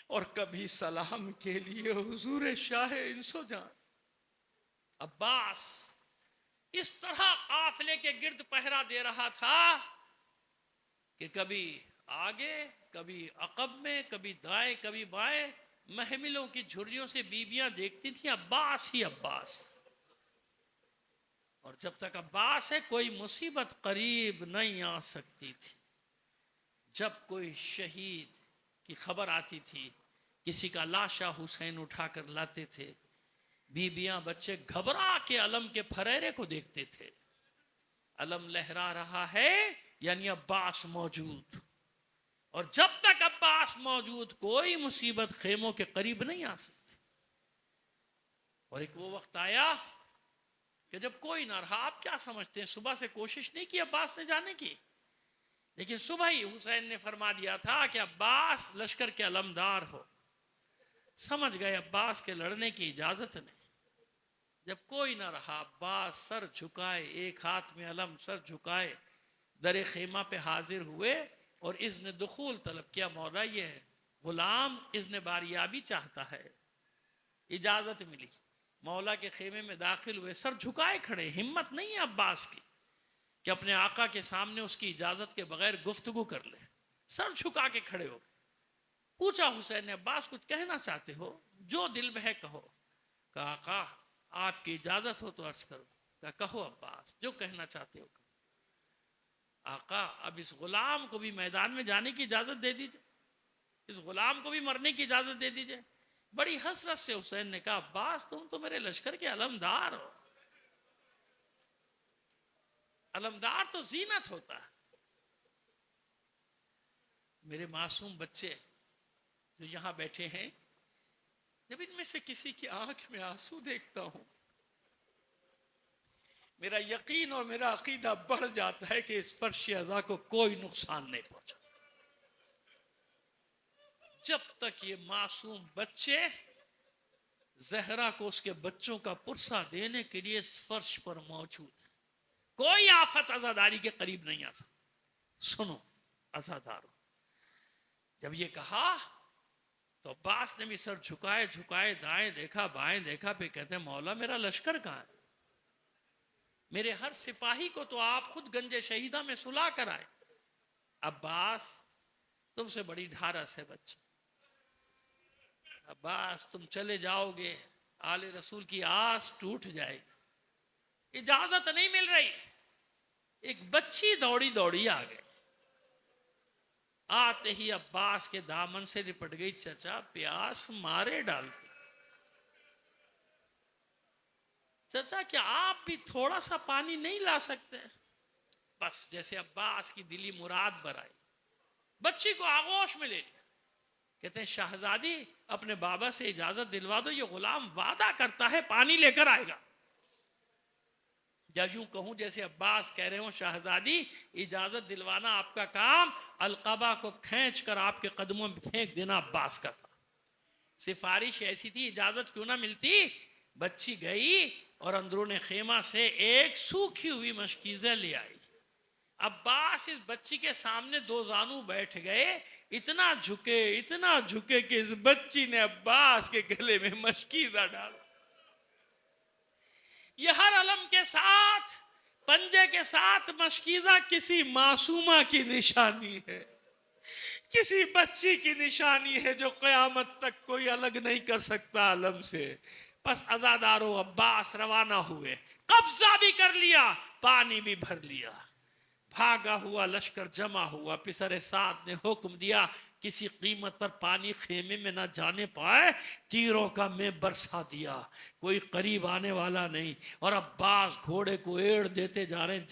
اور کبھی سلام کے لیے حضور شاہ انس و جان۔ عباس اس طرح قافلے کے گرد پہرا دے رہا تھا کہ کبھی آگے، کبھی عقب میں، کبھی دائیں کبھی بائیں، محملوں کی جھریوں سے بیویاں دیکھتی تھیں عباس ہی عباس۔ اور جب تک عباس ہے کوئی مصیبت قریب نہیں آ سکتی تھی۔ جب کوئی شہید کی خبر آتی تھی، کسی کا لاشا حسین اٹھا کر لاتے تھے، بیویاں بچے گھبرا کے علم کے پھریرے کو دیکھتے تھے، علم لہرا رہا ہے یعنی عباس موجود، اور جب تک عباس موجود کوئی مصیبت خیموں کے قریب نہیں آ سکتی۔ اور ایک وہ وقت آیا کہ جب کوئی نہ رہا۔ آپ کیا سمجھتے ہیں صبح سے کوشش نہیں کی عباس نے جانے کی؟ لیکن صبح ہی حسین نے فرما دیا تھا کہ عباس لشکر کے علمدار ہو۔ سمجھ گئے عباس کے لڑنے کی اجازت نہیں۔ جب کوئی نہ رہا عباس سر جھکائے، ایک ہاتھ میں علم، سر جھکائے در خیمہ پہ حاضر ہوئے اور اذن دخول طلب کیا، مولا یہ غلام اذن باریابی چاہتا ہے۔ اجازت ملی، مولا کے خیمے میں داخل ہوئے، سر جھکائے کھڑے، ہمت نہیں ہے عباس کی کہ اپنے آقا کے سامنے اس کی اجازت کے بغیر گفتگو کر لے، سر جھکا کے کھڑے ہو۔ پوچھا حسین نے عباس کچھ کہنا چاہتے ہو؟ جو دل میں ہے کہو۔ کہا آقا آپ کی اجازت ہو تو عرض کرو۔ کہا کہو عباس جو کہنا چاہتے ہو کہو۔ آقا اب اس غلام کو بھی میدان میں جانے کی اجازت دے دیجئے، اس غلام کو بھی مرنے کی اجازت دے دیجئے۔ بڑی حسرت سے حسین نے کہا عباس تم تو میرے لشکر کے علمدار ہو، علمدار تو زینت ہوتا ہے۔ میرے معصوم بچے جو یہاں بیٹھے ہیں، جب ان میں سے کسی کی آنکھ میں آنسو دیکھتا ہوں، میرا یقین اور میرا عقیدہ بڑھ جاتا ہے کہ اس فرش عزا کو کوئی نقصان نہیں پہنچا۔ جب تک یہ معصوم بچے زہرا کو اس کے بچوں کا پرسہ دینے کے لیے اس فرش پر موجود ہیں، کوئی آفت عزاداری کے قریب نہیں آ سکتی۔ سنو عزادارو، جب یہ کہا تو عباس نے بھی سر جھکائے جھکائے، دائیں دیکھا بائیں دیکھا، پھر کہتے ہیں مولا میرا لشکر کہاں ہے؟ میرے ہر سپاہی کو تو آپ خود گنج شہیدہ میں سلا کر آئے۔ عباس تم سے بڑی ڈھارس ہے بچہ، عباس تم چلے جاؤ گے آل رسول کی آس ٹوٹ جائے گی، اجازت نہیں مل رہی۔ ایک بچی دوڑی دوڑی آ گئی، آتے ہی عباس کے دامن سے لپٹ گئی، چچا پیاس مارے ڈالتی، چچا کیا آپ بھی تھوڑا سا پانی نہیں لا سکتے؟ بس جیسے عباس کی دلی مراد برائی، بچی کو آغوش میں لے لیا۔ کہتے ہیں شہزادی اپنے بابا سے اجازت دلوا دو، یہ غلام وعدہ کرتا ہے پانی لے کر آئے گا۔ یا یوں کہوں جیسے عباس کہہ رہے ہوں شہزادی اجازت دلوانا آپ کا کام، القبہ کو کھینچ کر آپ کے قدموں میں پھینک دینا عباس کا کام۔ سفارش ایسی تھی اجازت کیوں نہ ملتی؟ بچی گئی اور اندرون خیمہ سے ایک سوکھی ہوئی مشکیزہ لے آئی۔ عباس اس بچی کے سامنے دو زانو بیٹھ گئے، اتنا جھکے کہ اس بچی نے عباس کے گلے میں مشکیزہ ڈالا۔ یہ ہر علم کے ساتھ پنجے کے ساتھ مشکیزہ کسی معصومہ کی نشانی ہے، کسی بچی کی نشانی ہے جو قیامت تک کوئی الگ نہیں کر سکتا علم سے۔ پس عزادارو عباس روانہ ہوئے، قبضہ بھی کر لیا، پانی بھی بھر لیا۔ بھاگا ہوا لشکر جمع ہوا، پسر سعد نے حکم دیا کسی قیمت پر پانی خیمے میں نہ جانے پائے، تیروں کا میں برسا دیا، کوئی قریب آنے والا نہیں۔ اور عباس گھوڑے کو ایڑ دیتے جا رہے ہیں،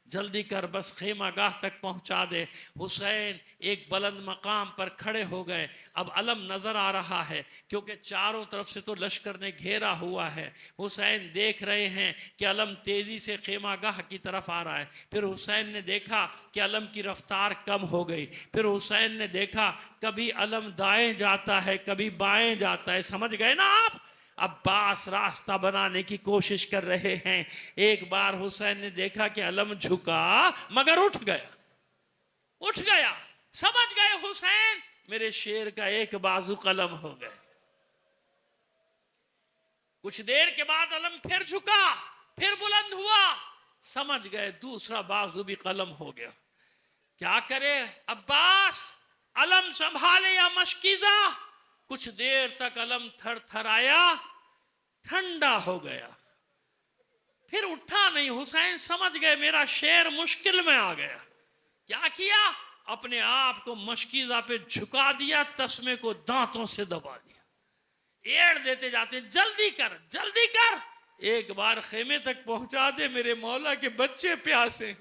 جلدی کر بس خیمہ گاہ تک پہنچا دے۔ حسین ایک بلند مقام پر کھڑے ہو گئے، اب علم نظر آ رہا ہے کیونکہ چاروں طرف سے تو لشکر نے گھیرا ہوا ہے۔ حسین دیکھ رہے ہیں کہ علم تیزی سے خیمہ گاہ کی طرف آ رہا ہے۔ پھر حسین نے دیکھا کہ علم کی رفتار کم ہو گئی، پھر حسین نے دیکھا کبھی علم دائیں جاتا ہے کبھی بائیں جاتا ہے، سمجھ گئے نا آپ؟ عباس راستہ بنانے کی کوشش کر رہے ہیں۔ ایک بار حسین نے دیکھا کہ علم جھکا مگر اٹھ گیا، سمجھ گئے حسین میرے شیر کا ایک بازو قلم ہو گئے۔ کچھ دیر کے بعد علم پھر جھکا، پھر بلند ہوا، سمجھ گئے دوسرا بازو بھی قلم ہو گیا۔ کیا کرے عباس؟ علم سنبھالے یا مشکیزہ؟ کچھ دیر تک علم تھر تھر آیا، ٹھنڈا ہو گیا، پھر اٹھا نہیں۔ حسین سمجھ گئے میرا شیر مشکل میں آ گیا۔ کیا کیا؟ اپنے آپ کو مشکیزہ پہ جھکا دیا، تسمے کو دانتوں سے دبا دیا، ایڑ دیتے جاتے جلدی کر، ایک بار خیمے تک پہنچا دے، میرے مولا کے بچے پیاسے،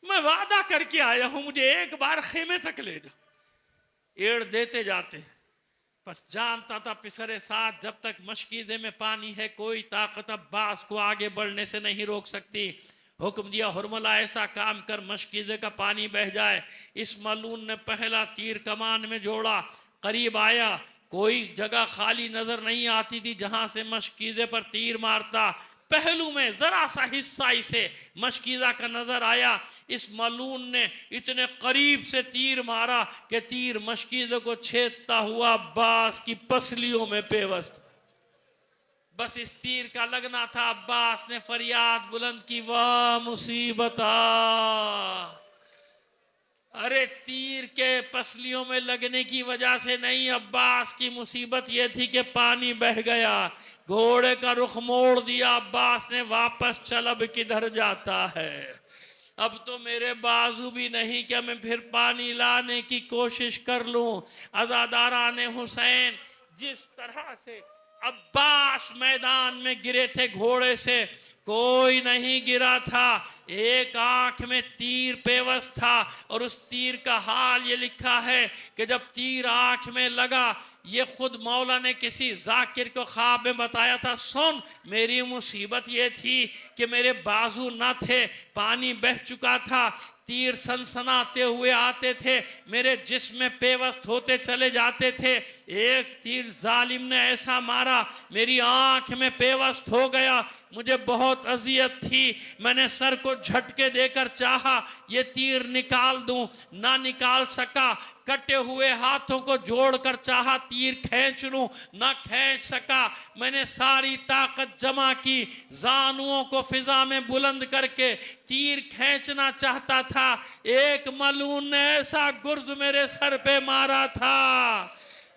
میں وعدہ کر کے آیا ہوں، مجھے ایک بار خیمے تک لے جا۔ ایڑ دیتے جاتے، بس جانتا تھا پسر ساتھ جب تک مشکیزے میں پانی ہے کوئی طاقت عباس کو آگے بڑھنے سے نہیں روک سکتی۔ حکم دیا ہرملہ ایسا کام کر مشکیزے کا پانی بہ جائے۔ اس ملعون نے پہلا تیر کمان میں جوڑا، قریب آیا، کوئی جگہ خالی نظر نہیں آتی تھی جہاں سے مشکیزے پر تیر مارتا۔ پہلو میں ذرا سا حصہ اسے مشکیزہ کا نظر آیا، اس ملعون نے اتنے قریب سے تیر مارا کہ تیر مشکیزہ کو چھیدتا ہوا عباس کی پسلیوں میں پیوست۔ بس اس تیر کا لگنا تھا، عباس نے فریاد بلند کی، واہ مصیبتا، ارے تیر کے پسلیوں میں لگنے کی وجہ سے نہیں، عباس کی مصیبت یہ تھی کہ پانی بہہ گیا، گھوڑے کا رخ موڑ دیا عباس نے، واپس چل اب کدھر جاتا ہے، اب تو میرے بازو بھی نہیں کہ میں پھر پانی لانے کی کوشش کر لوں۔ عزاداران حسین جس طرح سے عباس میدان میں گرے تھے گھوڑے سے، کوئی نہیں گرا تھا، ایک آنکھ میں تیر پیوست تھا، اور اس تیر کا حال یہ لکھا ہے کہ جب تیر آنکھ میں لگا، یہ خود مولا نے کسی ذاکر کو خواب میں بتایا تھا، سن میری مصیبت یہ تھی کہ میرے بازو نہ تھے، پانی بہہ چکا تھا، تیر سنسناتے ہوئے آتے تھے، میرے جسم میں پیوست ہوتے چلے جاتے تھے، ایک تیر ظالم نے ایسا مارا میری آنکھ میں پیوست ہو گیا، مجھے بہت اذیت تھی، میں نے سر کو جھٹکے دے کر چاہا یہ تیر نکال دوں، نہ نکال سکا، کٹے ہوئے ہاتھوں کو جوڑ کر چاہا تیر کھینچ لوں، نہ کھینچ سکا، میں نے ساری طاقت جمع کی، زانوؤں کو فضا میں بلند کر کے تیر کھینچنا چاہتا تھا، ایک ملعون نے ایسا گرز میرے سر پہ مارا تھا۔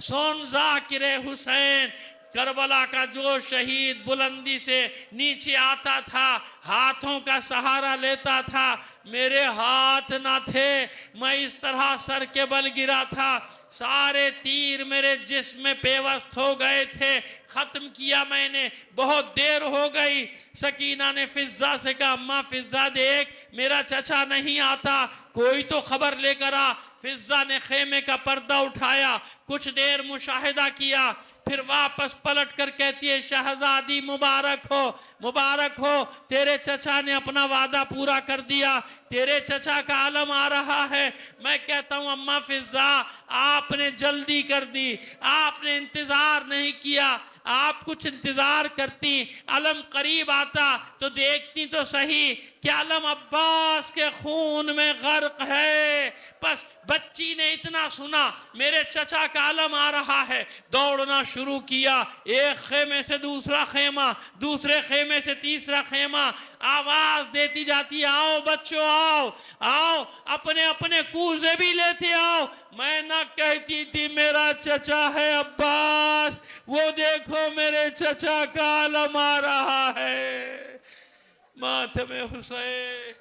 سن ذاکر حسین، کربلا کا جو شہید بلندی سے نیچے آتا تھا، ہاتھوں کا سہارا لیتا تھا، میرے ہاتھ نہ تھے، میں اس طرح سر کے بل گرا تھا، سارے تیر میرے جسم میں پیوست ہو گئے تھے، ختم کیا میں نے، بہت دیر ہو گئی۔ سکینہ نے فضہ سے کہا، اماں فضہ دیکھ میرا چچا نہیں آتا، کوئی تو خبر لے کر آ۔ فضہ نے خیمے کا پردہ اٹھایا، کچھ دیر مشاہدہ کیا، پھر واپس پلٹ کر کہتی ہے، شہزادی مبارک ہو، مبارک ہو، تیرے چچا نے اپنا وعدہ پورا کر دیا، تیرے چچا کا علم آ رہا ہے۔ میں کہتا ہوں اماں فضہ، آپ نے جلدی کر دی، آپ نے انتظار نہیں کیا، آپ کچھ انتظار کرتی، علم قریب آتا تو دیکھتی تو صحیح کہ علم عباس کے خون میں غرق ہے۔ بس بچی نے اتنا سنا میرے چچا کا علم آ رہا ہے، دوڑنا شروع کیا، ایک خیمے سے دوسرا خیمہ، دوسرے خیمے سے تیسرا خیمہ، آواز دیتی جاتی، آؤ بچوں آؤ، آؤ اپنے اپنے کوزے بھی لیتے آؤ۔ میں نہ کہتی تھی میرا چچا ہے عباس، وہ دیکھو میرے چچا کا علم آ رہا ہے۔ ماتم حسین